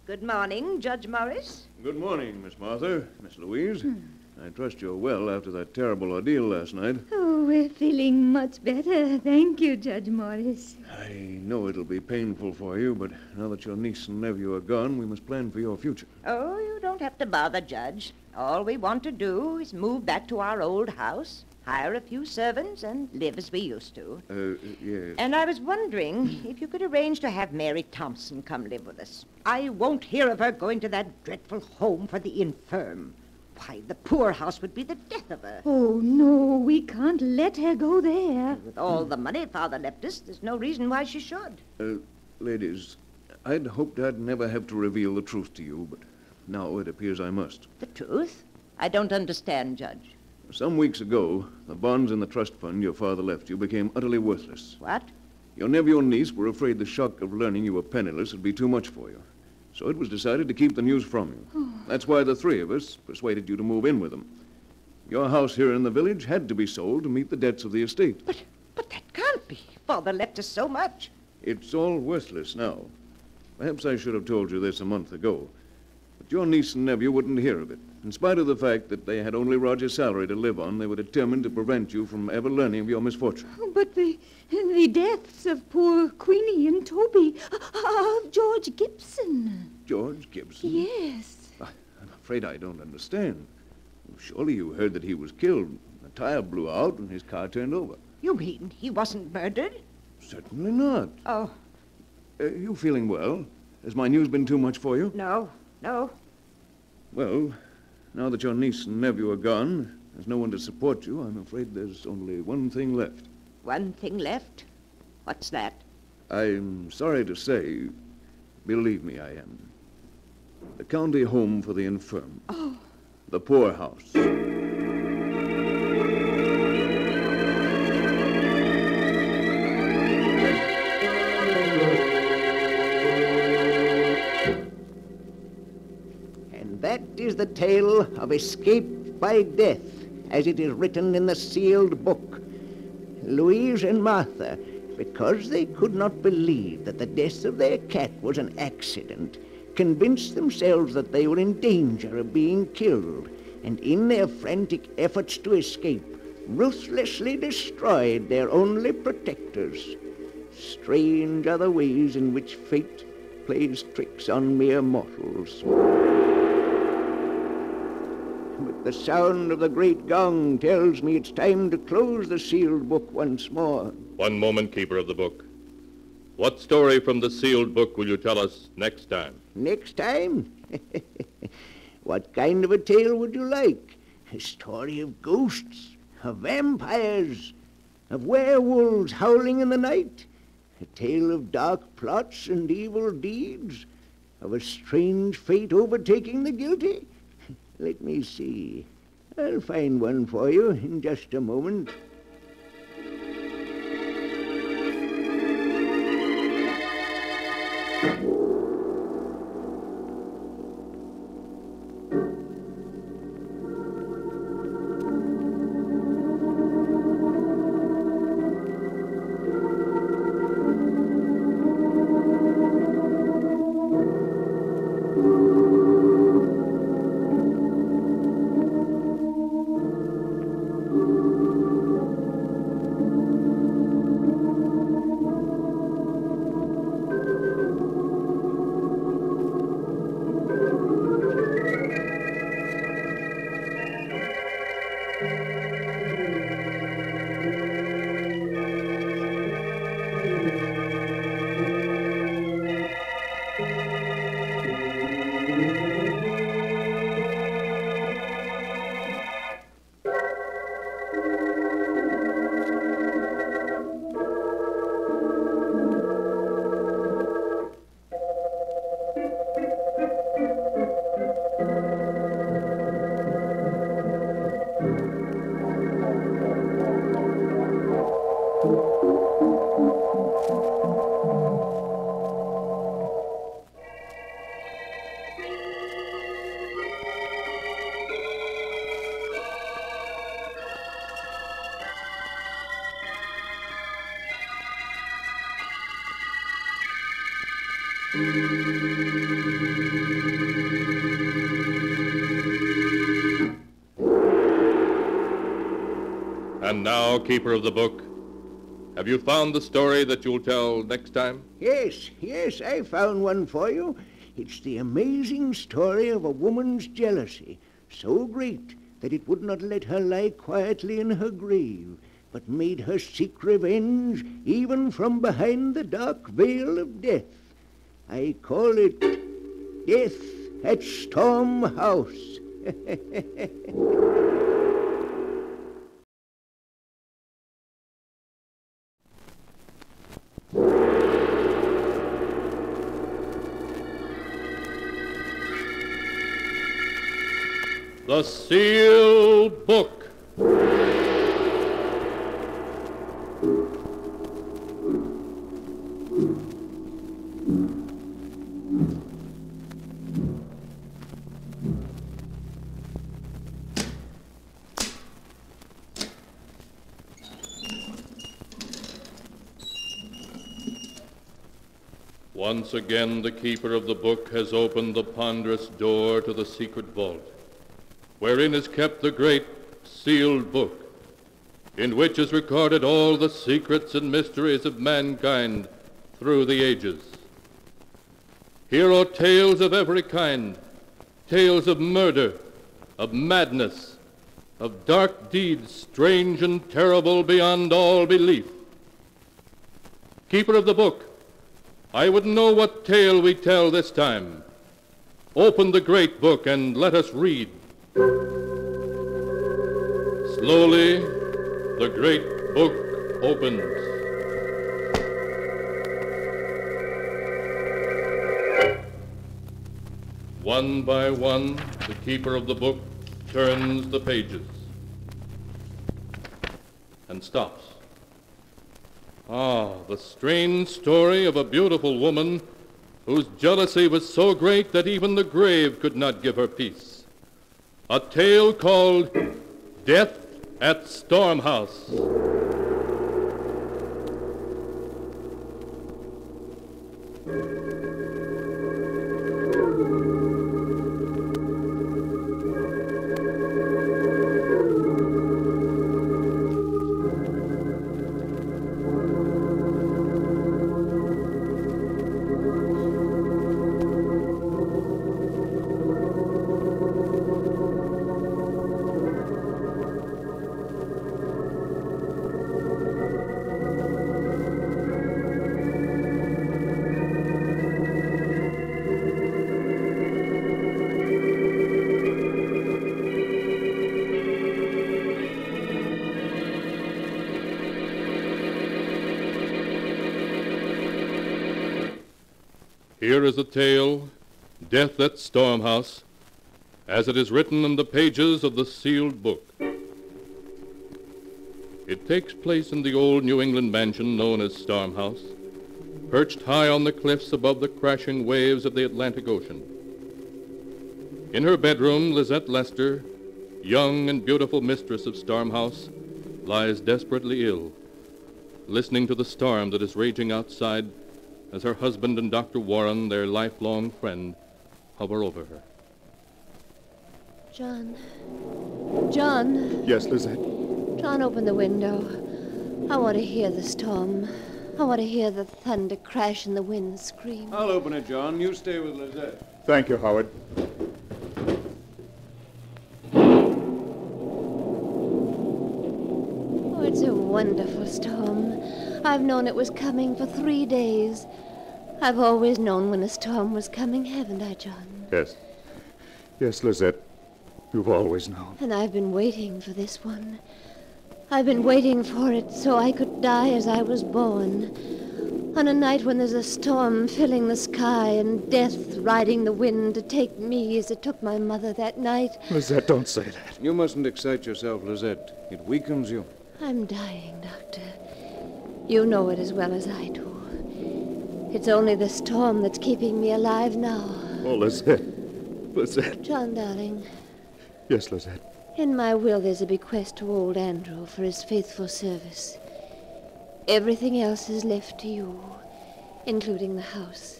Good morning, Judge Morris. Good morning, Miss Martha, Miss Louise. I trust you're well after that terrible ordeal last night. Oh, we're feeling much better. Thank you, Judge Morris. I know it'll be painful for you, but now that your niece and nephew are gone, we must plan for your future. Oh, you don't have to bother, Judge. All we want to do is move back to our old house, hire a few servants, and live as we used to. Yes. And I was wondering if you could arrange to have Mary Thompson come live with us. I won't hear of her going to that dreadful home for the infirm. Why, the poorhouse would be the death of her. Oh, no, we can't let her go there. With all the money Father left us, there's no reason why she should. Ladies, I'd hoped I'd never have to reveal the truth to you, but now it appears I must. The truth? I don't understand, Judge. Some weeks ago, the bonds in the trust fund your father left you became utterly worthless. What? Your nephew and niece were afraid the shock of learning you were penniless would be too much for you. So it was decided to keep the news from you. That's why the three of us persuaded you to move in with them. Your house here in the village had to be sold to meet the debts of the estate. But that can't be. Father left us so much. It's all worthless now. Perhaps I should have told you this a month ago. But your niece and nephew wouldn't hear of it. In spite of the fact that they had only Roger's salary to live on, they were determined to prevent you from ever learning of your misfortune. But the deaths of poor Queenie and Toby, of George Gibson. George Gibson? Yes. I'm afraid I don't understand. Surely you heard that he was killed. The tire blew out and his car turned over. You mean he wasn't murdered? Certainly not. Oh. You feeling well? Has my news been too much for you? No. Well, now that your niece and nephew are gone, there's no one to support you, I'm afraid there's only one thing left. One thing left? What's that? I'm sorry to say, believe me, I am. The county home for the infirm. Oh. The poorhouse. And that is the tale of escape by death, as it is written in the sealed book. Louise and Martha, because they could not believe that the death of their cat was an accident, convinced themselves that they were in danger of being killed, and in their frantic efforts to escape, ruthlessly destroyed their only protectors. Strange are the ways in which fate plays tricks on mere mortals. But the sound of the great gong tells me it's time to close the sealed book once more. One moment, keeper of the book. What story from the sealed book will you tell us next time? Next time? What kind of a tale would you like? A story of ghosts, of vampires, of werewolves howling in the night? A tale of dark plots and evil deeds? Of a strange fate overtaking the guilty? Let me see. I'll find one for you in just a moment. And now, Keeper of the Book, have you found the story that you'll tell next time? Yes, I found one for you. It's the amazing story of a woman's jealousy, so great that it would not let her lie quietly in her grave, but made her seek revenge even from behind the dark veil of death. I call it Death at Storm House. The Sealed Book. Once again, the Keeper of the Book has opened the ponderous door to the secret vault, wherein is kept the great sealed book, in which is recorded all the secrets and mysteries of mankind through the ages. Here are tales of every kind, tales of murder, of madness, of dark deeds strange and terrible beyond all belief. Keeper of the Book, I would know what tale we tell this time. Open the great book and let us read. Slowly, the great book opens. One by one, the Keeper of the Book turns the pages and stops. Ah, the strange story of a beautiful woman whose jealousy was so great that even the grave could not give her peace. A tale called Death at Storm House. Here is a tale, Death at Storm House, as it is written in the pages of the sealed book. It takes place in the old New England mansion known as Storm House, perched high on the cliffs above the crashing waves of the Atlantic Ocean. In her bedroom, Lizette Lester, young and beautiful mistress of Storm House, lies desperately ill, listening to the storm that is raging outside as her husband and Dr. Warren, their lifelong friend, hover over her. John. Yes, Lizette? John, open the window. I want to hear the storm. I want to hear the thunder crash and the wind scream. I'll open it, John. You stay with Lizette. Thank you, Howard. Oh, it's a wonderful storm. I've known it was coming for 3 days. I've always known when a storm was coming, haven't I, John? Yes. Yes, Lizette. You've always known. And I've been waiting for this one. I've been waiting for it so I could die as I was born. On a night when there's a storm filling the sky and death riding the wind to take me as it took my mother that night. Lizette, don't say that. You mustn't excite yourself, Lizette. It weakens you. I'm dying, Doctor. You know it as well as I do. It's only the storm that's keeping me alive now. Oh, Lizette. Lizette. John, darling. Yes, Lizette. In my will, there's a bequest to old Andrew for his faithful service. Everything else is left to you, including the house.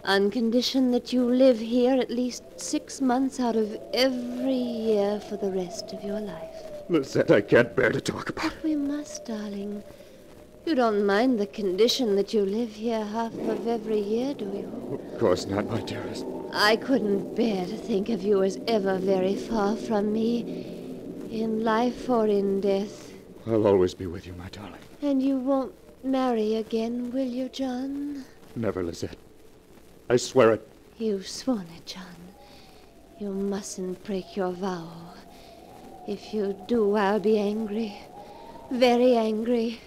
On condition that you live here at least 6 months out of every year for the rest of your life. Lizette, I can't bear to talk about it. But we must, darling. You don't mind the condition that you live here half of every year, do you? Of course not, my dearest. I couldn't bear to think of you as ever very far from me, in life or in death. I'll always be with you, my darling. And you won't marry again, will you, John? Never, Lizette. I swear it. You've sworn it, John. You mustn't break your vow. If you do, I'll be angry. Very angry.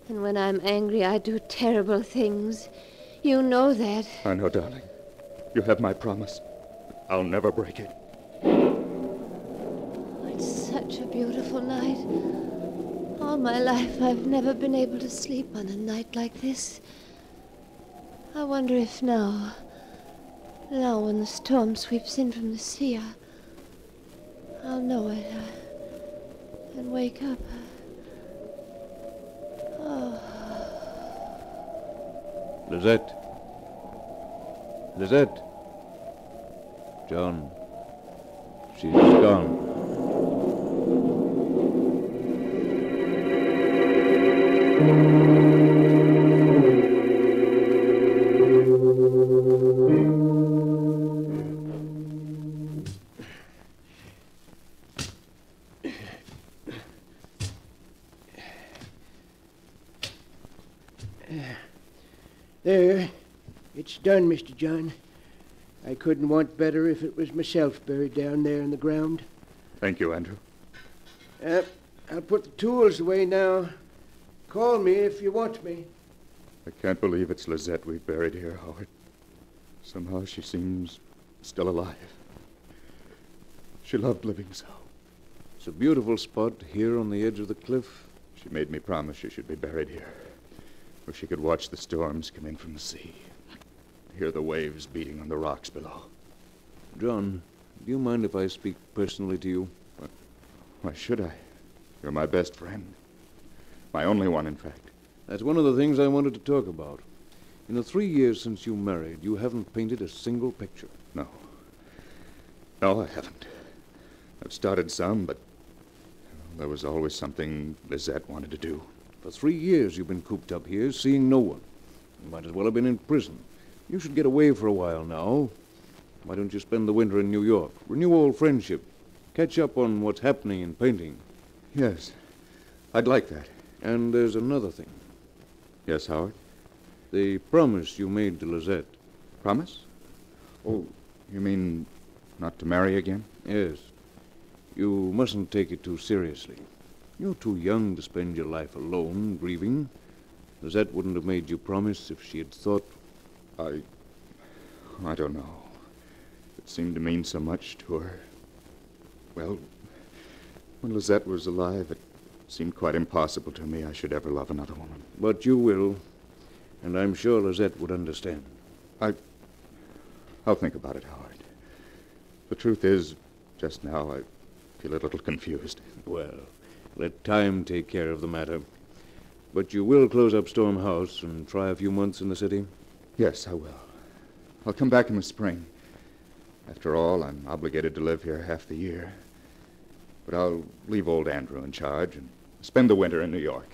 And when I'm angry, I do terrible things. You know that. I know, darling. You have my promise. I'll never break it. It's such a beautiful night. All my life, I've never been able to sleep on a night like this. I wonder if now when the storm sweeps in from the sea, I'll know it and wake up. Oh. Lizette. Lizette. John. She's gone. There. It's done, Mr. John. I couldn't want better if it was myself buried down there in the ground. Thank you, Andrew. I'll put the tools away now. Call me if you want me. I can't believe it's Lizette we've buried here, Howard. Somehow she seems still alive. She loved living so. It's a beautiful spot here on the edge of the cliff. She made me promise she should be buried here, where she could watch the storms come in from the sea, hear the waves beating on the rocks below. John, do you mind if I speak personally to you? Why should I? You're my best friend. My only one, in fact. That's one of the things I wanted to talk about. In the 3 years since you married, you haven't painted a single picture. No. No, I haven't. I've started some, but there was always something Lizette wanted to do. For 3 years you've been cooped up here, seeing no one. You might as well have been in prison. You should get away for a while now. Why don't you spend the winter in New York? Renew old friendship. Catch up on what's happening in painting. Yes, I'd like that. And there's another thing. Yes, Howard? The promise you made to Lizette. Promise? Oh, you mean not to marry again? Yes. You mustn't take it too seriously. You're too young to spend your life alone, grieving. Lizette wouldn't have made you promise if she had thought... I don't know. It seemed to mean so much to her. Well, when Lizette was alive, it seemed quite impossible to me I should ever love another woman. But you will, and I'm sure Lizette would understand. I'll think about it, Howard. The truth is, just now I feel a little confused. Well, let time take care of the matter. But you will close up Storm House and try a few months in the city? Yes, I will. I'll come back in the spring. After all, I'm obligated to live here half the year. But I'll leave old Andrew in charge and spend the winter in New York.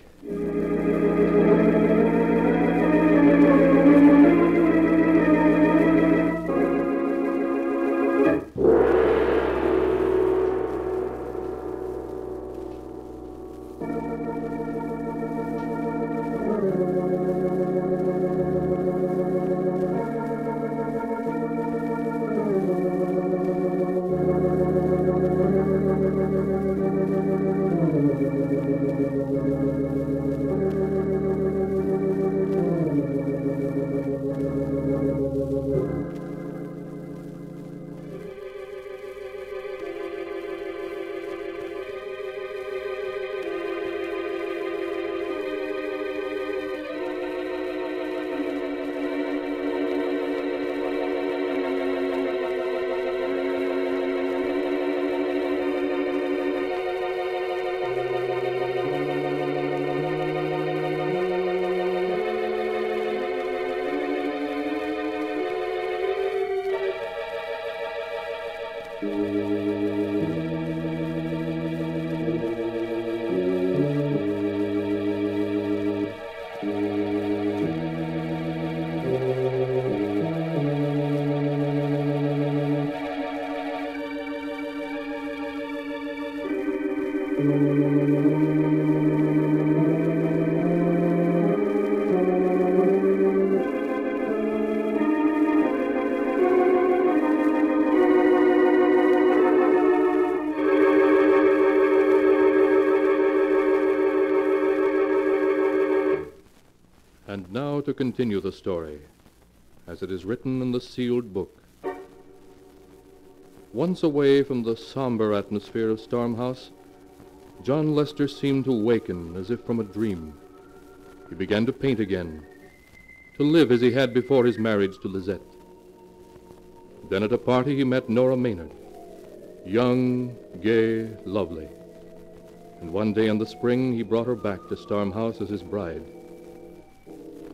And now to continue the story, as it is written in the sealed book. Once away from the somber atmosphere of Storm House, John Lester seemed to waken as if from a dream. He began to paint again, to live as he had before his marriage to Lizette. Then at a party he met Nora Maynard, young, gay, lovely. And one day in the spring he brought her back to Storm House as his bride.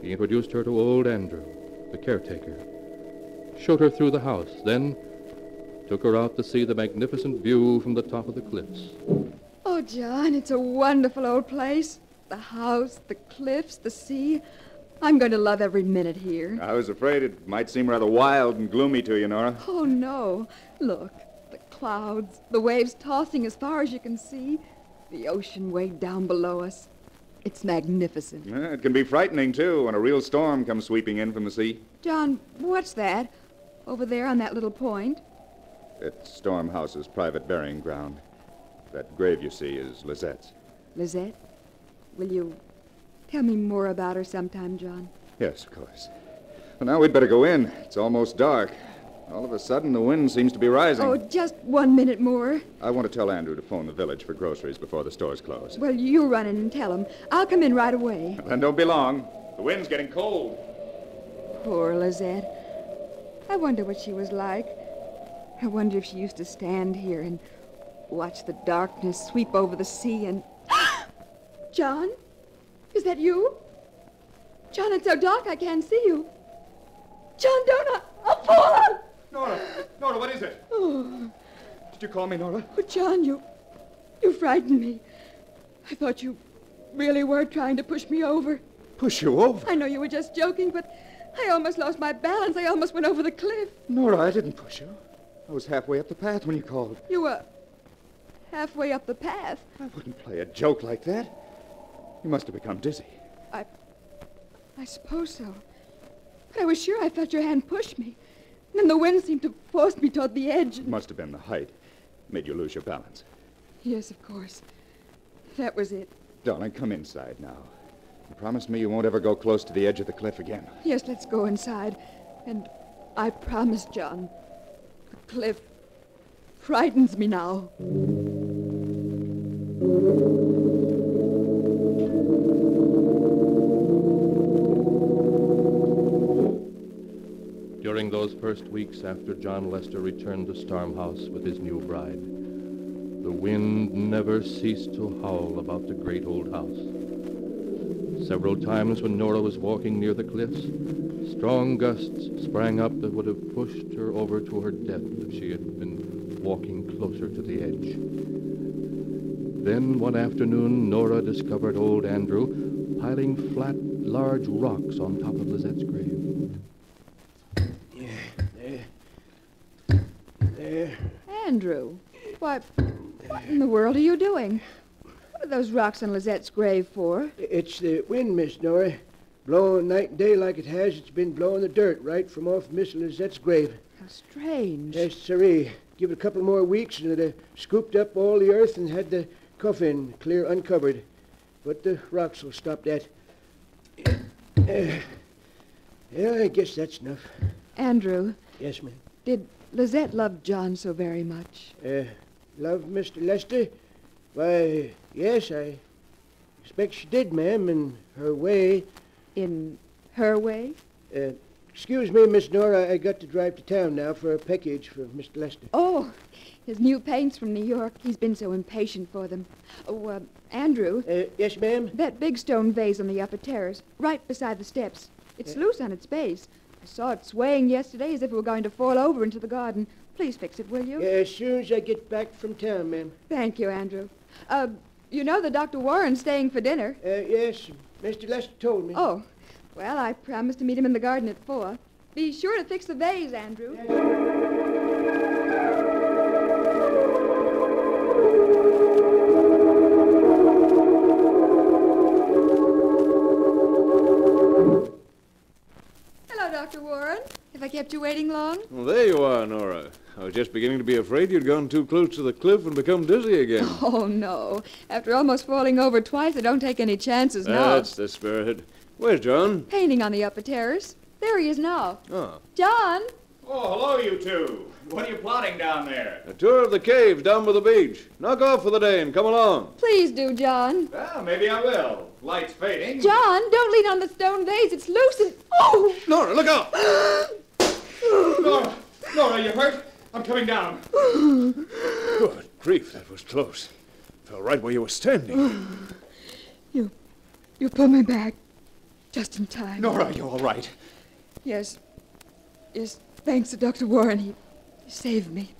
He introduced her to old Andrew, the caretaker, showed her through the house, then took her out to see the magnificent view from the top of the cliffs. Oh, John, it's a wonderful old place. The house, the cliffs, the sea. I'm going to love every minute here. I was afraid it might seem rather wild and gloomy to you, Nora. Oh, no. Look, the clouds, the waves tossing as far as you can see, the ocean way down below us. It's magnificent. It can be frightening, too, when a real storm comes sweeping in from the sea. John, what's that? Over there on that little point? It's Storm House's private burying ground. That grave you see is Lizette's. Lizette? Will you tell me more about her sometime, John? Yes, of course. Well, now we'd better go in. It's almost dark. All of a sudden, the wind seems to be rising. Oh, just 1 minute more. I want to tell Andrew to phone the village for groceries before the stores close. Well, you run in and tell him. I'll come in right away. Then don't be long. The wind's getting cold. Poor Lizette. I wonder what she was like. I wonder if she used to stand here and watch the darkness sweep over the sea and... John? Is that you? John, it's so dark I can't see you. John, don't I'll fall! Nora, what is it? Oh. Did you call me, Nora? Oh, John, you frightened me. I thought you really were trying to push me over. Push you over? I know you were just joking, but I almost lost my balance. I almost went over the cliff. Nora, I didn't push you. I was halfway up the path when you called. You were halfway up the path. I wouldn't play a joke like that. You must have become dizzy. I suppose so. But I was sure I felt your hand push me. And then the wind seemed to force me toward the edge. It must have been the height. Made you lose your balance. Yes, of course. That was it. Darling, come inside now. And promise me you won't ever go close to the edge of the cliff again. Yes, let's go inside. And I promise, John, the cliff frightens me now. During those first weeks after John Lester returned to Storm House with his new bride, the wind never ceased to howl about the great old house. Several times when Nora was walking near the cliffs, strong gusts sprang up that would have pushed her over to her death if she had been walking closer to the edge. Then one afternoon, Nora discovered old Andrew piling flat, large rocks on top of Lizette's grave. There. Andrew, what in the world are you doing? What are those rocks on Lizette's grave for? It's the wind, Miss Nora. Blowing night and day like it has, it's been blowing the dirt right from off Miss Lizette's grave. How strange. Yes, sirree. Give it a couple more weeks and it'd have scooped up all the earth and had the coffin clear uncovered. But the rocks will stop that. Yeah, I guess that's enough. Andrew. Yes, ma'am. Did Lizette love John so very much? Love Mr. Lester? Why, yes, I expect she did, ma'am, in her way. In her way? Excuse me, Miss Nora, I got to drive to town now for a package for Mr. Lester. Oh, his new paints from New York. He's been so impatient for them. Oh, Andrew. Yes, ma'am? That big stone vase on the upper terrace, right beside the steps. It's loose on its base. I saw it swaying yesterday as if it were going to fall over into the garden. Please fix it, will you? Yeah, as soon as I get back from town, ma'am. Thank you, Andrew. You know that Dr. Warren's staying for dinner. Yes, Mr. Lester told me. Oh, well, I promised to meet him in the garden at 4. Be sure to fix the vase, Andrew. Hello, Dr. Warren. Have I kept you waiting long? Well, there you are, Nora. I was just beginning to be afraid you'd gone too close to the cliff and become dizzy again. Oh, no. After almost falling over twice, I don't take any chances now. That's the spirit. Where's John? Painting on the upper terrace. There he is now. Oh. John! Oh, hello, you two. What are you plotting down there? A tour of the caves down by the beach. Knock off for the day and come along. Please do, John. Well, maybe I will. Light's fading. John, don't lean on the stone vase. It's loose and... Oh! Nora, look out! Nora, you hurt? I'm coming down. Good grief, that was close. Fell right where you were standing. You pulled me back. Just in time. Nora, you all right? Yes. Yes, thanks to Dr. Warren. He saved me.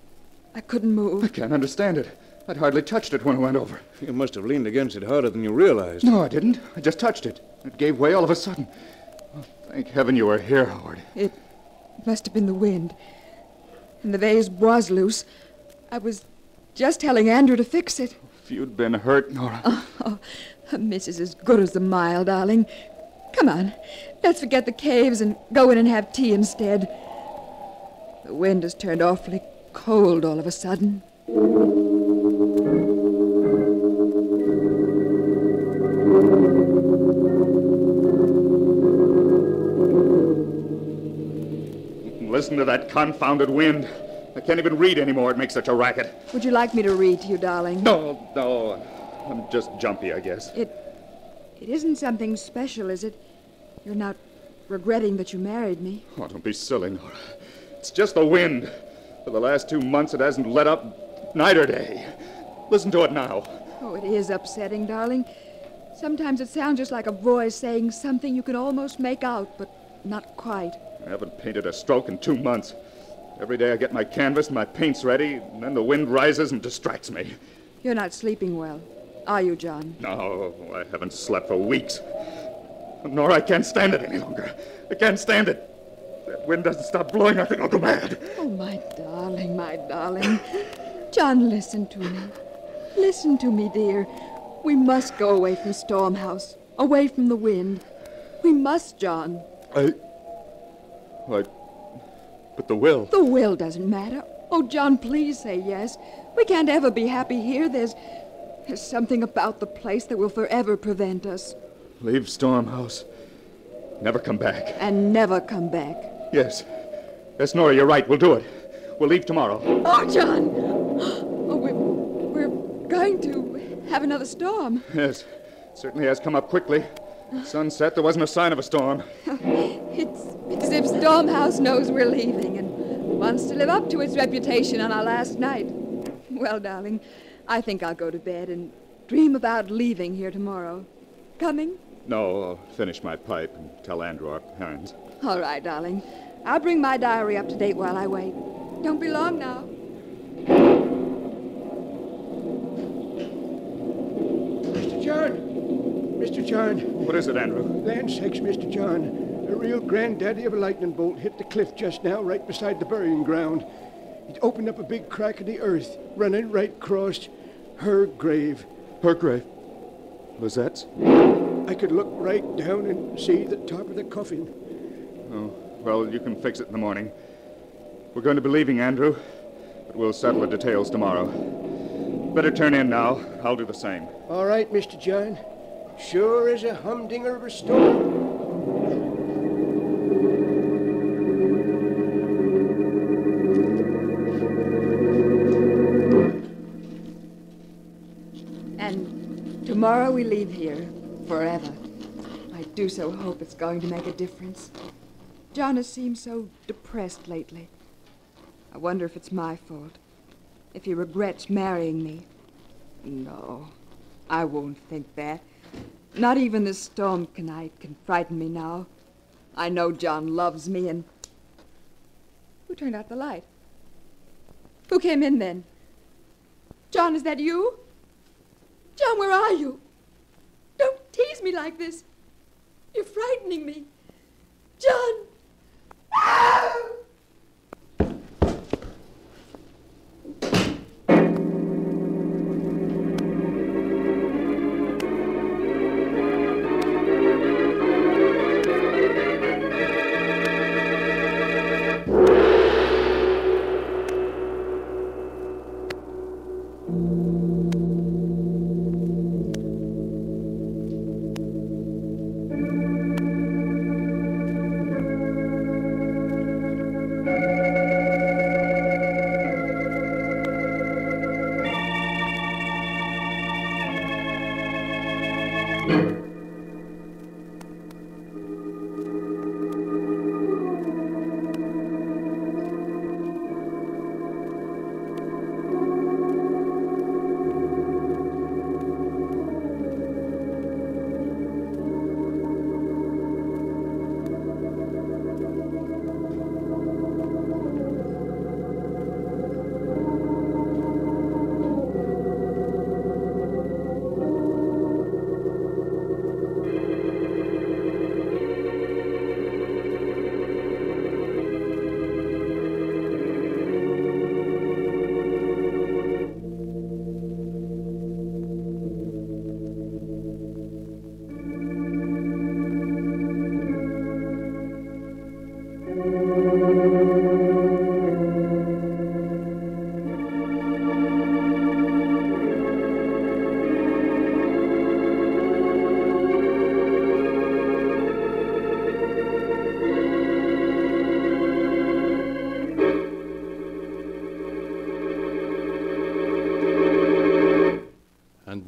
I couldn't move. I can't understand it. I'd hardly touched it when I went over. You must have leaned against it harder than you realized. No, I didn't. I just touched it. It gave way all of a sudden. Oh, thank heaven you were here, Howard. It must have been the wind. And the vase was loose. I was just telling Andrew to fix it. If you'd been hurt, Nora. A miss is as good as a mile, darling. Come on. Let's forget the caves and go in and have tea instead. The wind has turned awfully cold all of a sudden. Listen to that confounded wind. I can't even read anymore. It makes such a racket. Would you like me to read to you, darling? No. I'm just jumpy, I guess. It isn't something special, is it? You're not regretting that you married me? Oh, don't be silly, Nora. It's just the wind. For the last 2 months, it hasn't let up night or day. Listen to it now. Oh, it is upsetting, darling. Sometimes it sounds just like a voice saying something you can almost make out, but not quite. I haven't painted a stroke in 2 months. Every day I get my canvas and my paints ready, and then the wind rises and distracts me. You're not sleeping well, are you, John? No, I haven't slept for weeks. Nora, I can't stand it any longer. I can't stand it. That wind doesn't stop blowing, I think I'll go mad. Oh, my darling, my darling. John, listen to me. Listen to me, dear. We must go away from Storm House, away from the wind. We must, John. But the will. The will doesn't matter. Oh, John, please say yes. We can't ever be happy here. There's something about the place that will forever prevent us. Leave Storm House. Never come back. And never come back. Yes. Yes, Nora, you're right. We'll do it. We'll leave tomorrow. Oh, John! Oh, we're going to have another storm. Yes. Certainly has come up quickly. Sunset, there wasn't a sign of a storm. It's as if Storm House knows we're leaving and wants to live up to its reputation on our last night. Well, darling, I think I'll go to bed and dream about leaving here tomorrow. Coming? No, I'll finish my pipe and tell Andrew our plans. All right, darling. I'll bring my diary up to date while I wait. Don't be long now. Mr. John! Mr. John! What is it, Andrew? Land sakes, Mr. John. A real granddaddy of a lightning bolt hit the cliff just now, right beside the burying ground. It opened up a big crack in the earth, running right across her grave. Her grave? Lizette's? I could look right down and see the top of the coffin. Oh, well, you can fix it in the morning. We're going to be leaving, Andrew, but we'll settle the details tomorrow. Better turn in now. I'll do the same. All right, Mr. John. Sure as a humdinger of a storm. And tomorrow we leave here forever. I do so hope it's going to make a difference. John has seemed so depressed lately. I wonder if it's my fault. If he regrets marrying me. No, I won't think that. Not even this storm tonight can frighten me now. I know John loves me, and turned out the light? Who came in then? John, is that you? John, where are you? Don't tease me like this. You're frightening me. John! No!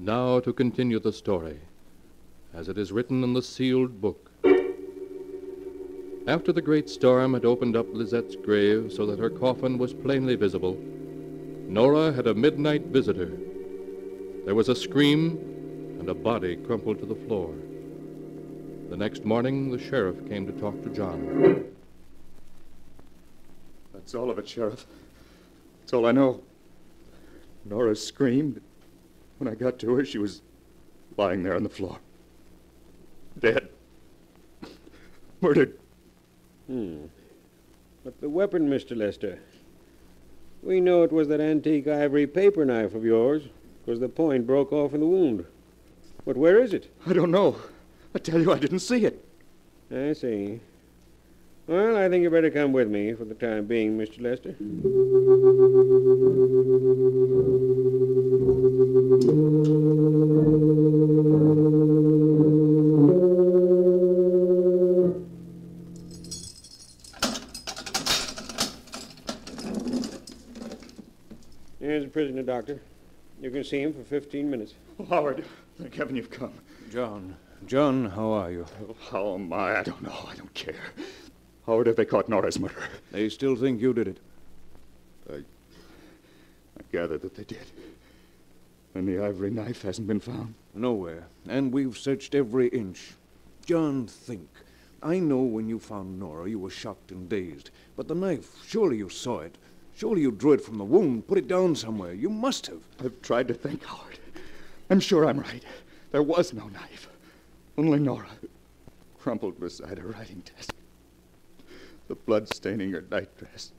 Now to continue the story, as it is written in the sealed book. After the great storm had opened up Lizette's grave so that her coffin was plainly visible, Nora had a midnight visitor. There was a scream, and a body crumpled to the floor. The next morning, the sheriff came to talk to John. That's all of it, Sheriff. That's all I know. Nora screamed. When I got to her, she was lying there on the floor. Dead. Murdered. But the weapon, Mr. Lester. We know it was that antique ivory paper knife of yours, because the point broke off in the wound. But where is it? I don't know. I tell you, I didn't see it. I see. Well, I think you better come with me for the time being, Mr. Lester. Here's the prisoner, Doctor. You can see him for 15 minutes. Oh, Howard, thank heaven you've come. John, how are you? Oh, how am I? I don't know. I don't care. Howard, have they caught Nora's murderer? They still think you did it. I gather that they did. And the ivory knife hasn't been found? Nowhere. And we've searched every inch. John, think. I know when you found Nora, you were shocked and dazed. But the knife, surely you saw it. Surely you drew it from the wound, put it down somewhere. You must have. I've tried to think, Howard. I'm sure I'm right. There was no knife. Only Nora, crumpled beside her writing desk. The blood staining her nightdress.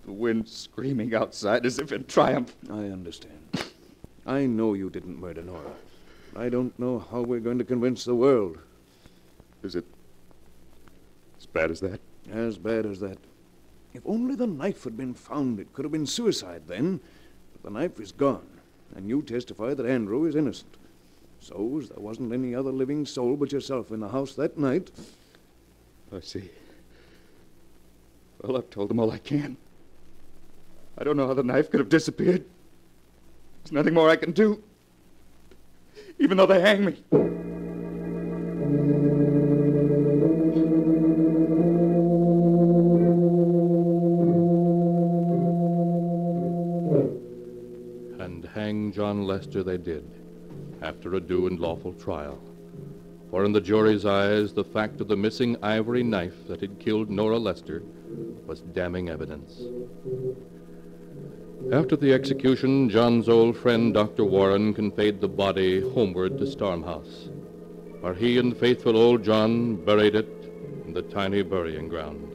The wind screaming outside as if in triumph. I understand. I know you didn't murder Nora. I don't know how we're going to convince the world. Is it as bad as that? As bad as that. If only the knife had been found, it could have been suicide then. But the knife is gone, and you testify that Andrew is innocent. So, as there wasn't any other living soul but yourself in the house that night... I see. Well, I've told them all I can. I don't know how the knife could have disappeared. There's nothing more I can do. Even though they hang me. And hang John Lester they did, after a due and lawful trial. For in the jury's eyes, the fact of the missing ivory knife that had killed Nora Lester was damning evidence. After the execution, John's old friend, Dr. Warren, conveyed the body homeward to Stormhouse, where he and faithful old John buried it in the tiny burying ground.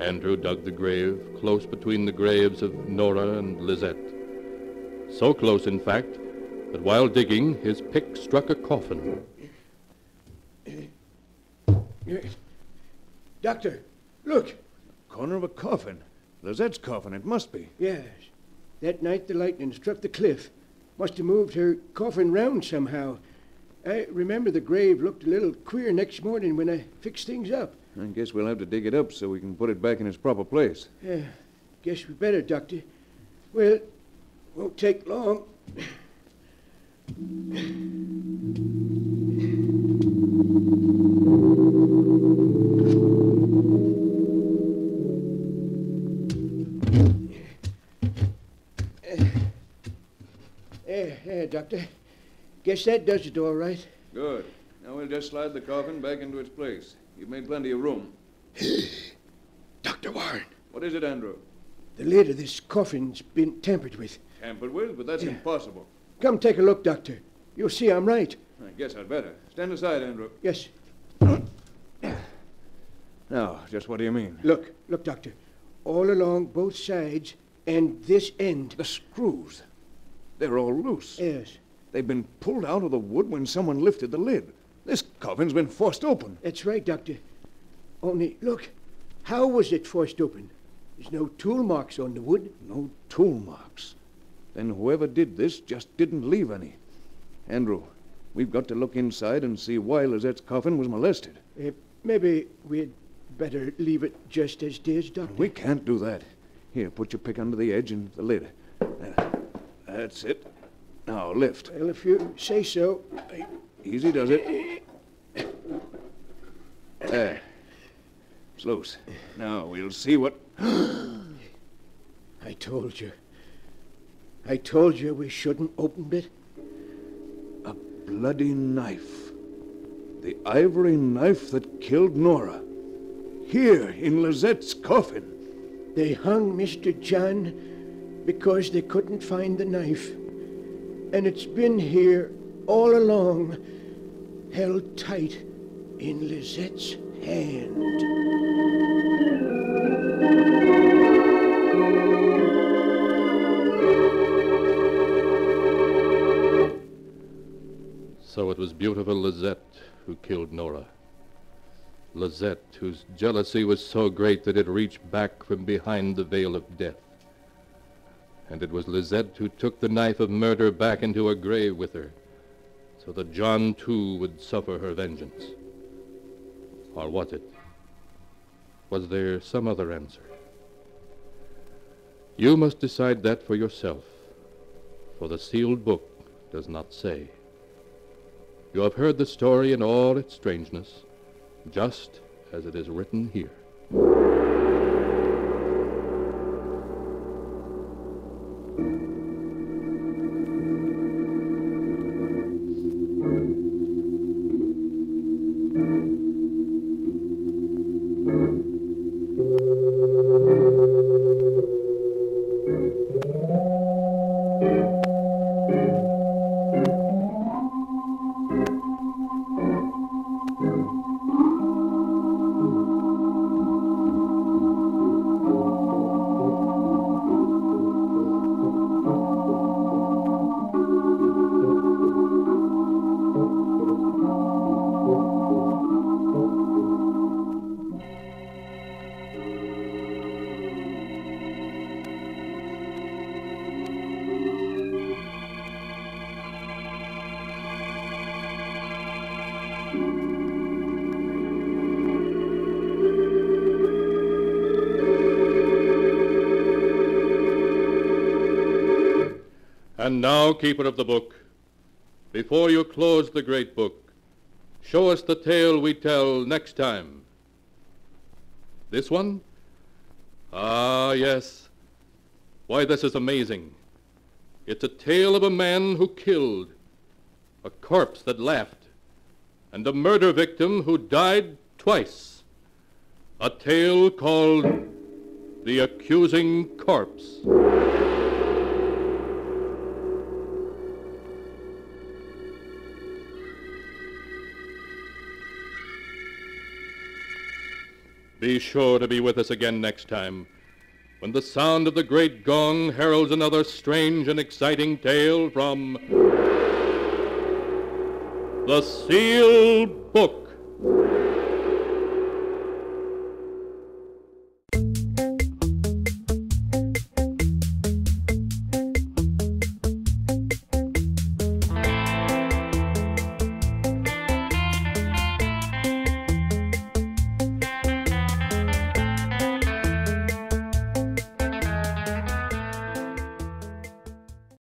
Andrew dug the grave close between the graves of Nora and Lizette. So close, in fact, that while digging, his pick struck a coffin. Doctor, look. Corner of a coffin. Lizette's coffin, it must be. Yes. That night the lightning struck the cliff. Must have moved her coffin round somehow. I remember the grave looked a little queer next morning when I fixed things up. I guess we'll have to dig it up so we can put it back in its proper place. Yeah, guess we better, Doctor. Well, won't take long. There, Doctor. Guess that does it all right. Good. Now we'll just slide the coffin back into its place. You've made plenty of room. Dr. Warren. What is it, Andrew? The lid of this coffin's been tampered with. Tampered with? But that's impossible. Come take a look, Doctor. You'll see I'm right. I guess I'd better. Stand aside, Andrew. Yes. Now, just what do you mean? Look, Doctor. All along both sides and this end. The screws. They're all loose. Yes. They've been pulled out of the wood when someone lifted the lid. This coffin's been forced open. That's right, Doctor. Only, look, how was it forced open? There's no tool marks on the wood. No tool marks. Then whoever did this just didn't leave any. Andrew, we've got to look inside and see why Lizette's coffin was molested. Maybe we'd better leave it just as it is, Doctor. We can't do that. Here, put your pick under the edge and the lid. That's it. Now, lift. Well, if you say so. Easy does it. There. It's loose. Now, we'll see what... I told you. I told you we shouldn't open it. A bloody knife. The ivory knife that killed Nora. Here, in Lizette's coffin. They hung Mr. John because they couldn't find the knife. And it's been here all along, held tight in Lizette's hand. So it was beautiful Lizette who killed Nora. Lizette, whose jealousy was so great that it reached back from behind the veil of death. And it was Lizette who took the knife of murder back into her grave with her, so that John, too, would suffer her vengeance. Or was it? Was there some other answer? You must decide that for yourself, for the sealed book does not say. You have heard the story in all its strangeness, just as it is written here. And now, keeper of the book, before you close the great book, show us the tale we tell next time. This one? Ah, yes. Why, this is amazing. It's a tale of a man who killed, a corpse that laughed, and a murder victim who died twice. a tale called The Accusing Corpse. Be sure to be with us again next time, when the sound of the great gong heralds another strange and exciting tale from the Sealed Book.